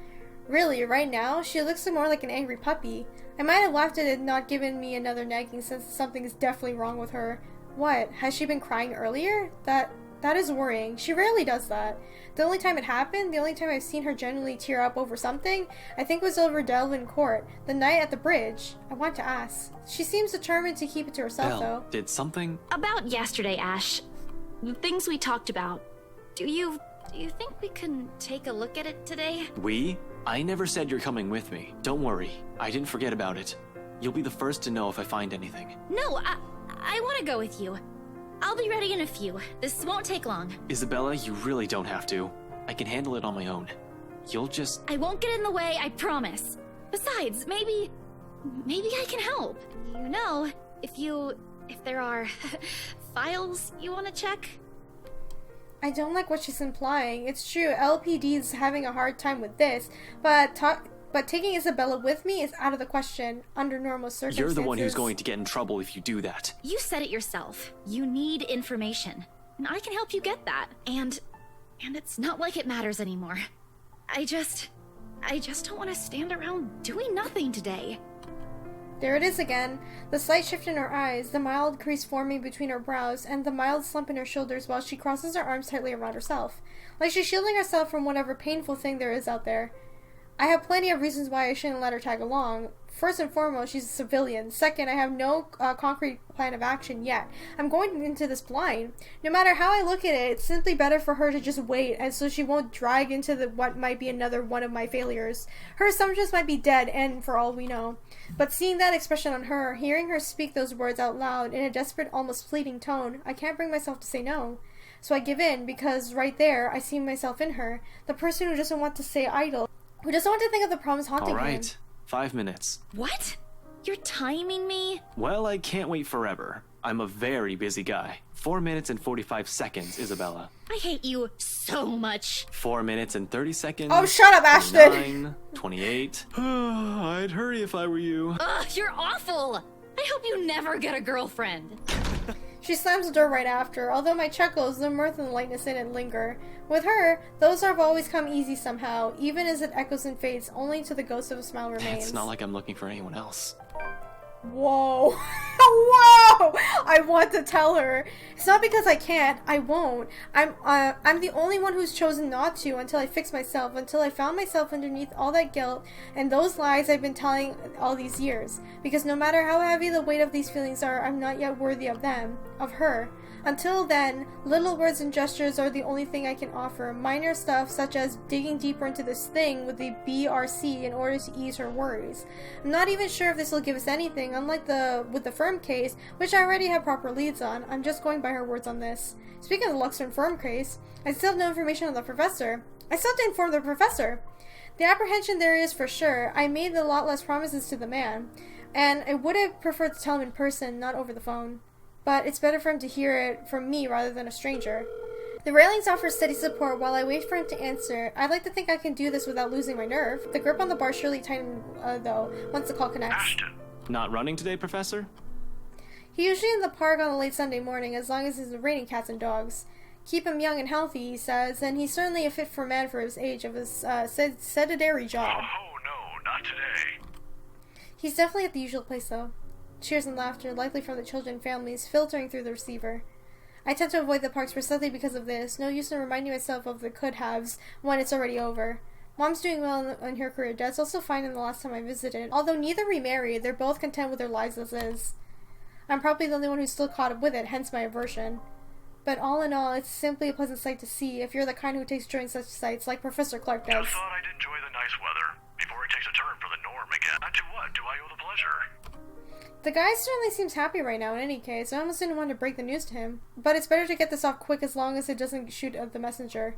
Really, right now, she looks more like an angry puppy. I might have laughed at it not giving me another nagging since something is definitely wrong with her. What? Has she been crying earlier? That is worrying. She rarely does that. The only time it happened, the only time I've seen her genuinely tear up over something, I think was over Delvin Court, the night at the bridge. I want to ask. She seems determined to keep it to herself, though. Did something? About yesterday, Ash. The things we talked about. Do you think we can take a look at it today? We? I never said you're coming with me. Don't worry. I didn't forget about it. You'll be the first to know if I find anything. No, I want to go with you. I'll be ready in a few. This won't take long. Isabella, you really don't have to. I can handle it on my own. You'll just... I won't get in the way, I promise. Besides, maybe I can help. You know, if there are files you want to check. I don't like what she's implying. It's true, LPD is having a hard time with this, but taking Isabella with me is out of the question under normal circumstances. You're the one who's going to get in trouble if you do that. You said it yourself. You need information, and I can help you get that. And it's not like it matters anymore. I just don't want to stand around doing nothing today. There it is again. The slight shift in her eyes, the mild crease forming between her brows, and the mild slump in her shoulders while she crosses her arms tightly around herself. Like she's shielding herself from whatever painful thing there is out there. I have plenty of reasons why I shouldn't let her tag along. First and foremost, she's a civilian. Second, I have no concrete plan of action yet. I'm going into this blind. No matter how I look at it, it's simply better for her to just wait, and so she won't drag into what might be another one of my failures. Her assumptions might be dead, and for all we know. But seeing that expression on her, hearing her speak those words out loud in a desperate, almost pleading tone, I can't bring myself to say no. So I give in, because right there, I see myself in her, the person who doesn't want to stay idle, who doesn't want to think of the problems haunting him. All right, 5 minutes. What? You're timing me? Well, I can't wait forever. I'm a very busy guy. 4 minutes and 45 seconds, Isabella. I hate you so much. 4 minutes and 30 seconds. Oh, shut up, Ashton! 29, 28. I'd hurry if I were you. Ugh, you're awful! I hope you never get a girlfriend. She slams the door right after, although my chuckles, the mirth and the lightness in it linger. With her, those have always come easy somehow, even as it echoes and fades, only to the ghost of a smile remains. It's not like I'm looking for anyone else. Whoa. Whoa! I want to tell her. It's not because I can't. I won't. I'm the only one who's chosen not to until I fix myself, until I found myself underneath all that guilt and those lies I've been telling all these years. Because no matter how heavy the weight of these feelings are, I'm not yet worthy of them, of her. Until then, little words and gestures are the only thing I can offer. Minor stuff such as digging deeper into this thing with the BRC in order to ease her worries. I'm not even sure if this will give us anything, unlike with the firm case, which I already have proper leads on. I'm just going by her words on this. Speaking of the Luxton firm case, I still have no information on the professor. I still have to inform the professor. The apprehension there is for sure. I made a lot less promises to the man, and I would have preferred to tell him in person, not over the phone. But it's better for him to hear it from me rather than a stranger. The railings offer steady support while I wait for him to answer. I'd like to think I can do this without losing my nerve. The grip on the bar surely tightened, though, once the call connects. Ashton. Not running today, Professor? He's usually in the park on a late Sunday morning, as long as it's raining cats and dogs. Keep him young and healthy, he says, and he's certainly a fit for man for his age of his sedentary job. Oh, no, not today. He's definitely at the usual place, though. Cheers and laughter, likely from the children and families, filtering through the receiver. I tend to avoid the parks precisely because of this. No use in reminding myself of the could-haves when it's already over. Mom's doing well in her career. Dad's also fine in the last time I visited. Although neither remarried, they're both content with their lives as is. I'm probably the only one who's still caught up with it, hence my aversion. But all in all, it's simply a pleasant sight to see if you're the kind who takes joy in such sights, like Professor Clark does. Just thought I'd enjoy the nice weather before it takes a turn for the norm again. Not to what do I owe the pleasure? The guy certainly seems happy right now in any case. I almost didn't want to break the news to him. But it's better to get this off quick as long as it doesn't shoot at the messenger.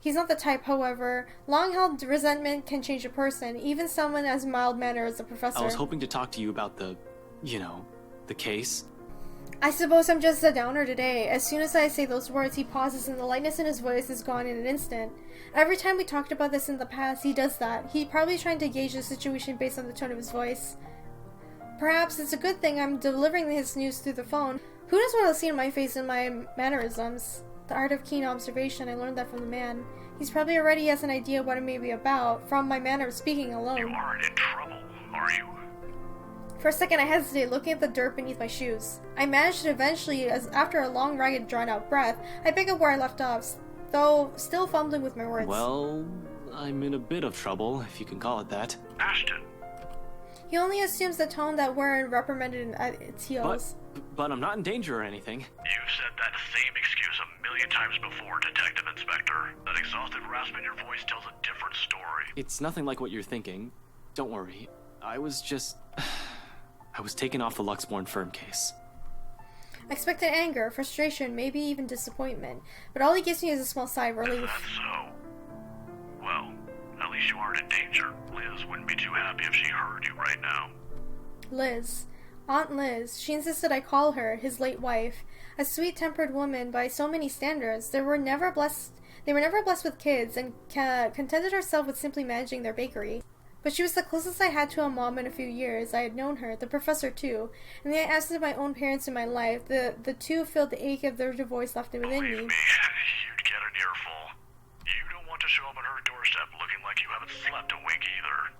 He's not the type, however. Long-held resentment can change a person, even someone as mild-mannered as the professor. I was hoping to talk to you about the case. I suppose I'm just a downer today. As soon as I say those words, he pauses and the lightness in his voice is gone in an instant. Every time we talked about this in the past, he does that. He's probably trying to gauge the situation based on the tone of his voice. Perhaps it's a good thing I'm delivering his news through the phone. Who knows what I'll see in my face and my mannerisms? The art of keen observation, I learned that from the man. He's probably already has an idea what it may be about, from my manner of speaking alone. You aren't in trouble, are you? For a second I hesitated, looking at the dirt beneath my shoes. I managed to eventually, as after a long, ragged, drawn-out breath, I pick up where I left off, though still fumbling with my words. Well, I'm in a bit of trouble, if you can call it that. Ashton. He only assumes the tone that we're reprimanded at its heels. But I'm not in danger or anything. You've said that same excuse a million times before, Detective Inspector. That exhausted rasp in your voice tells a different story. It's nothing like what you're thinking. Don't worry. I was taken off the Luxborn firm case. I expected anger, frustration, maybe even disappointment, but all he gives me is a small sigh of relief. Is that so? Well, at least you aren't in danger. Liz wouldn't be too happy if she heard you right now. Liz. Aunt Liz. She insisted I call her, his late wife. A sweet-tempered woman by so many standards. They were never blessed with kids and contented herself with simply managing their bakery. But she was the closest I had to a mom in a few years. I had known her, the professor too, and the absence of my own parents in my life, the two filled the ache of their divorce left within me. Believe me, you'd get an earful. You don't want to show up on her doorstep looking like you haven't slept a wink either.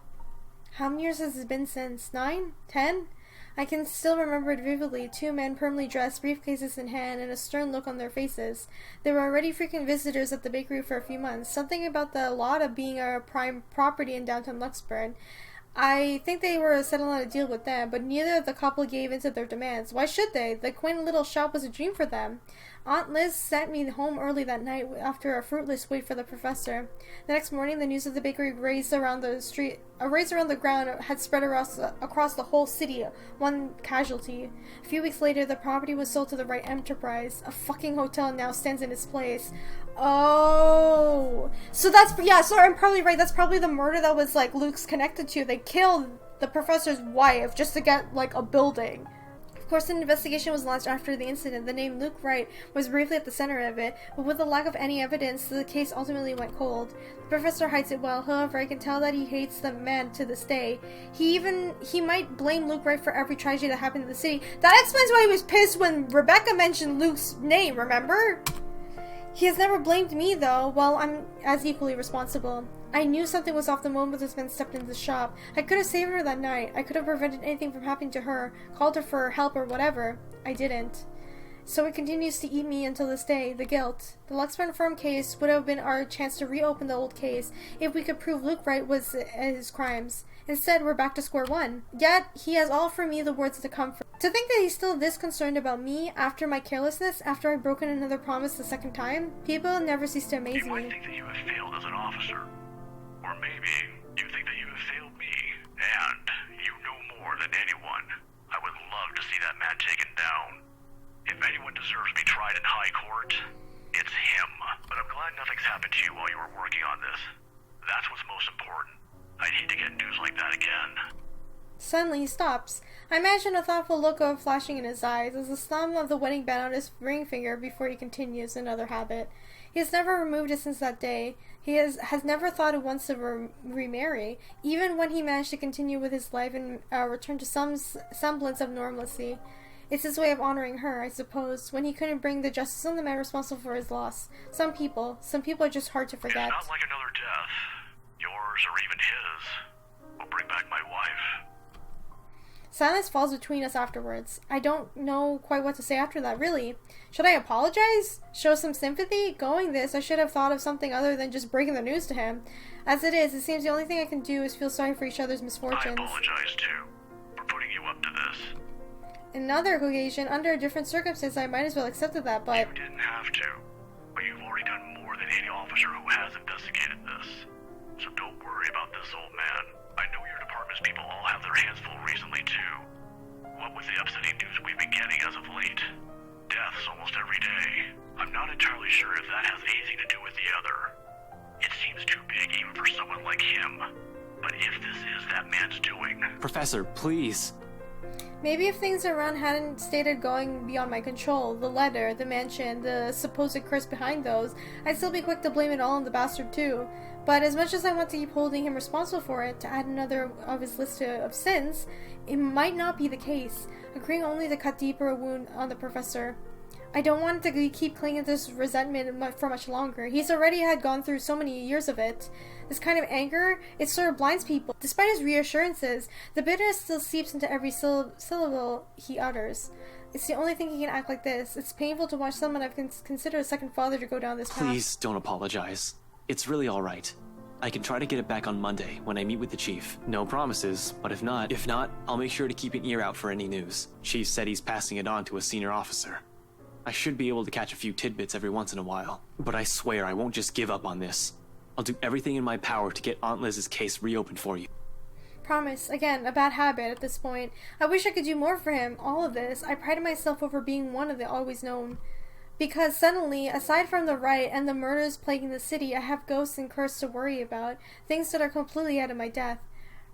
How many years has it been since? 9? 10? I can still remember it vividly. Two men permanently dressed, briefcases in hand, and a stern look on their faces. They were already frequent visitors at the bakery for a few months. Something about the lot of being a prime property in downtown Luxburn. I think they were settling on a deal with them, but neither of the couple gave in to their demands. Why should they? The quaint little shop was a dream for them. Aunt Liz sent me home early that night after a fruitless wait for the professor. The next morning, the news of the bakery raised around the ground had spread across the whole city, one casualty. A few weeks later, the property was sold to the right enterprise. A fucking hotel now stands in its place. Oh, so I'm probably right. That's probably the murder that was Luke's connected to. They killed the professor's wife just to get a building. Of course, an investigation was launched after the incident. The name Luke Wright was briefly at the center of it, but with the lack of any evidence, the case ultimately went cold. The professor hides it well. However, I can tell that he hates the man to this day. He might blame Luke Wright for every tragedy that happened in the city. That explains why he was pissed when Rebecca mentioned Luke's name, remember? He has never blamed me, though. Well, I'm as equally responsible. I knew something was off the moment this man stepped into the shop. I could have saved her that night. I could have prevented anything from happening to her, called her for help or whatever. I didn't. So it continues to eat me until this day, the guilt. The Luxburn firm case would have been our chance to reopen the old case if we could prove Luke Wright was his crimes. Instead, we're back to square one. Yet, he has all for me the words to comfort. To think that he's still this concerned about me after my carelessness, after I've broken another promise the second time, people never cease to amaze me. You might think that you have failed as an officer. Or maybe you think that you have failed me, and you know more than anyone. I would love to see that man taken down. If anyone deserves to be tried in high court, it's him. But I'm glad nothing's happened to you while you were working on this. That's what's most important. I'd hate to get news like that again. Suddenly he stops. I imagine a thoughtful look of flashing in his eyes as the thumb of the wedding band on his ring finger before he continues another habit. He has never removed it since that day. He has never thought of once to remarry, even when he managed to continue with his life and return to some semblance of normalcy. It's his way of honoring her, I suppose, when he couldn't bring the justice on the man responsible for his loss. Some people are just hard to forget. It's not like another death. Yours or even his will bring back my wife. Silence falls between us afterwards. I don't know quite what to say after that, really. Should I apologize? Show some sympathy? Going this, I should have thought of something other than just breaking the news to him. As it is, it seems the only thing I can do is feel sorry for each other's misfortunes. I apologize, too, for putting you up to this. In another occasion, under a different circumstance, I might as well accepted that, but... You didn't have to. But you've already done more than any officer who has investigated this. So don't worry about this, old man. I know your department's people all have their hands full recently, too. What with the upsetting news we've been getting as of late? Deaths almost every day. I'm not entirely sure if that has anything to do with the other. It seems too big even for someone like him. But if this is that man's doing... Professor, please. Maybe if things around hadn't stated going beyond my control, the letter, the mansion, the supposed curse behind those, I'd still be quick to blame it all on the bastard too. But as much as I want to keep holding him responsible for it, to add another of his list of sins, it might not be the case, agreeing only to cut deeper a wound on the professor. I don't want to keep clinging to this resentment for much longer. He's already had gone through so many years of it. This kind of anger, it sort of blinds people. Despite his reassurances, the bitterness still seeps into every syllable he utters. It's the only thing he can act like this. It's painful to watch someone I've considered a second father to go down this path. Please don't apologize. It's really alright. I can try to get it back on Monday when I meet with the chief. No promises, but if not, I'll make sure to keep an ear out for any news. Chief said he's passing it on to a senior officer. I should be able to catch a few tidbits every once in a while, but I swear I won't just give up on this. I'll do everything in my power to get Aunt Liz's case reopened for you. Promise. Again, a bad habit at this point. I wish I could do more for him. All of this. I prided myself over being one of the always known. Because suddenly, aside from the riot and the murders plaguing the city, I have ghosts and curse to worry about. Things that are completely out of my depth.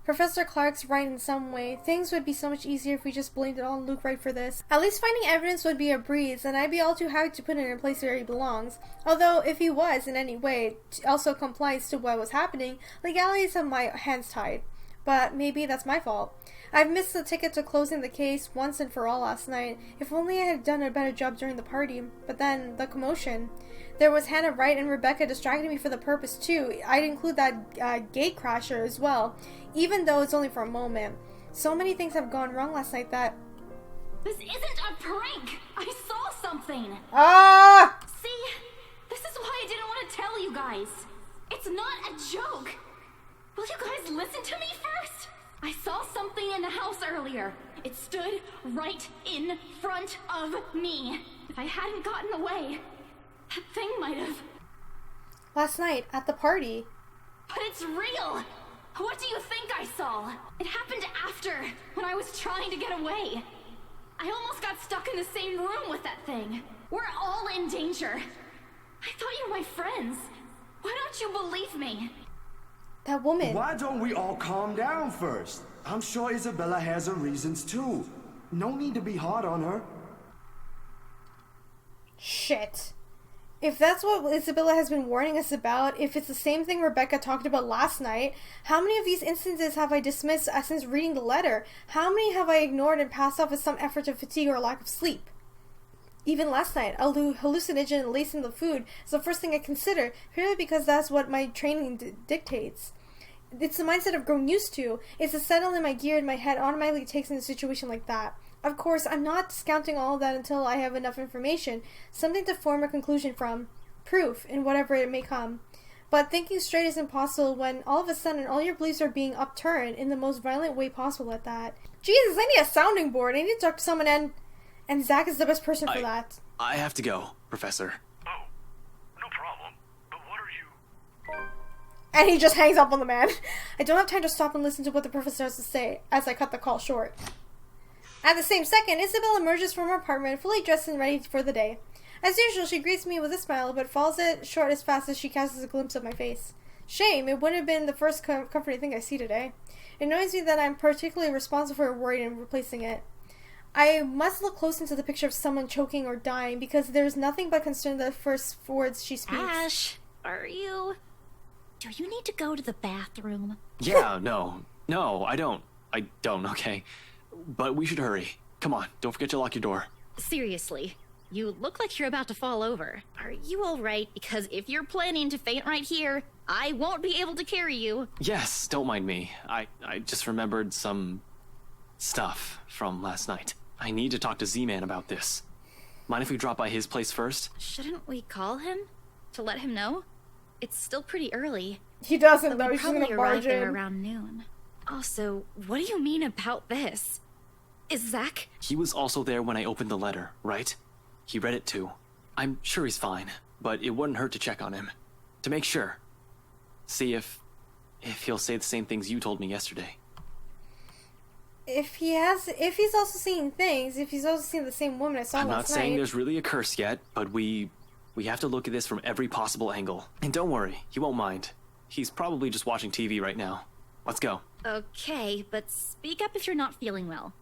Professor Clark's right in some way. Things would be so much easier if we just blamed it on Luke Wright for this. At least finding evidence would be a breeze, and I'd be all too happy to put it in a place where he belongs. Although, if he was, in any way, also complies to what was happening, legalities have my hands tied. But maybe that's my fault. I've missed the ticket to closing the case once and for all last night. If only I had done a better job during the party. But then, the commotion. There was Hannah Wright and Rebecca distracting me for the purpose too. I'd include that gate crasher as well, even though it's only for a moment. So many things have gone wrong last night that... This isn't a prank! I saw something! Ah! See? This is why I didn't want to tell you guys. It's not a joke. Will you guys listen to me first? I saw something in the house earlier. It stood right in front of me. If I hadn't gotten away, that thing might have... Last night, at the party. But it's real! What do you think I saw? It happened after, when I was trying to get away. I almost got stuck in the same room with that thing. We're all in danger. I thought you were my friends. Why don't you believe me? That woman. Why don't we all calm down first? I'm sure Isabella has her reasons too. No need to be hard on her. Shit. If that's what Isabella has been warning us about, if it's the same thing Rebecca talked about last night, how many of these instances have I dismissed since reading the letter? How many have I ignored and passed off as some effort of fatigue or lack of sleep? Even last night, a hallucinogen laced in the food is the first thing I consider, purely because that's what my training dictates. It's the mindset I've grown used to. It's the settle in my gear and my head automatically takes in a situation like that. Of course, I'm not discounting all of that until I have enough information, something to form a conclusion from, proof, in whatever it may come. But thinking straight is impossible when all of a sudden all your beliefs are being upturned in the most violent way possible at that. Jesus, I need a sounding board. I need to talk to someone and Zach is the best person for that. I have to go, Professor. Oh, no problem. But what are you... And he just hangs up on the man. I don't have time to stop and listen to what the professor has to say as I cut the call short. At the same second, Isabel emerges from her apartment, fully dressed and ready for the day. As usual, she greets me with a smile, but falls it short as fast as she catches a glimpse of my face. Shame, it wouldn't have been the first comforting thing I see today. It annoys me that I'm particularly responsible for worrying and replacing it. I must look close into the picture of someone choking or dying, because there's nothing but concern the first words she speaks. Ash, are you... Do you need to go to the bathroom? Yeah, no, I don't, okay? But we should hurry. Come on, don't forget to lock your door. Seriously, you look like you're about to fall over. Are you alright? Because if you're planning to faint right here, I won't be able to carry you. Yes, don't mind me. I just remembered some... stuff from last night. I need to talk to Z-Man about this. Mind if we drop by his place first? Shouldn't we call him? To let him know? It's still pretty early. He doesn't, But though. we He's just probably gonna barge arrive there in. around noon. Also, what do you mean about this? Is Zach... He was also there when I opened the letter, right? He read it too. I'm sure he's fine, but it wouldn't hurt to check on him. To make sure. See if he'll say the same things you told me yesterday. if he's also seeing things, if he's also seeing the same woman I saw I'm not last saying night. there's really a curse yet, but we have to look at this from every possible angle. And don't worry, he won't mind. He's probably just watching TV right now. Let's go. Okay, but speak up if you're not feeling well.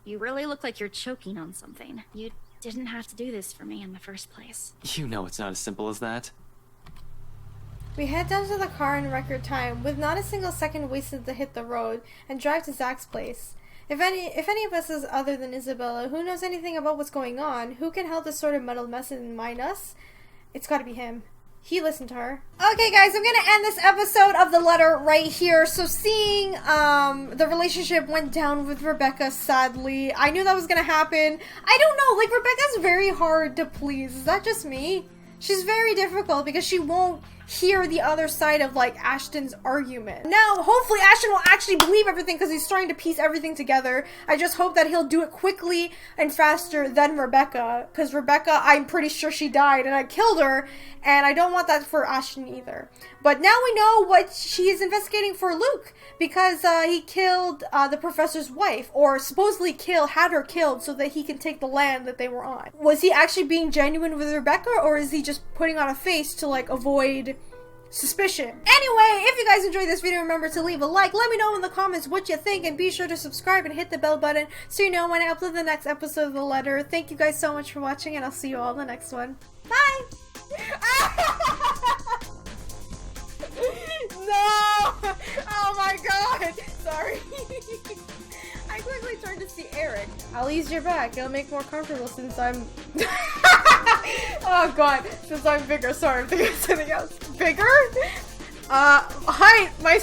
You really look like you're choking on something. You didn't have to do this for me in the first place. You know it's not as simple as that. We head down to the car in record time, with not a single second wasted to hit the road, and drive to Zach's place. If any of us is other than Isabella, who knows anything about what's going on, who can help this sort of muddled mess and mind us? It's gotta be him. He listened to her. Okay guys, I'm gonna end this episode of The Letter right here. So seeing the relationship went down with Rebecca, sadly. I knew that was gonna happen. I don't know, like Rebecca's very hard to please. Is that just me? She's very difficult because she won't hear the other side of like Ashton's argument. Now, hopefully Ashton will actually believe everything because he's trying to piece everything together. I just hope that he'll do it quickly and faster than Rebecca, because Rebecca, I'm pretty sure she died and I killed her, and I don't want that for Ashton either. But now we know what she is investigating for Luke, because he killed the professor's wife, or supposedly had her killed so that he can take the land that they were on. Was he actually being genuine with Rebecca, or is he just putting on a face to like avoid suspicion? Anyway, if you guys enjoyed this video, remember to leave a like, let me know in the comments what you think, and be sure to subscribe and hit the bell button so you know when I upload the next episode of The Letter. Thank you guys so much for watching, and I'll see you all in the next one. Bye! No! Oh my god! Sorry. I quickly turned to see Eric. I'll ease your back. It'll make more comfortable since I'm... Oh god, since I'm bigger. Sorry, I'm thinking of something else. Bigger? Hi, my...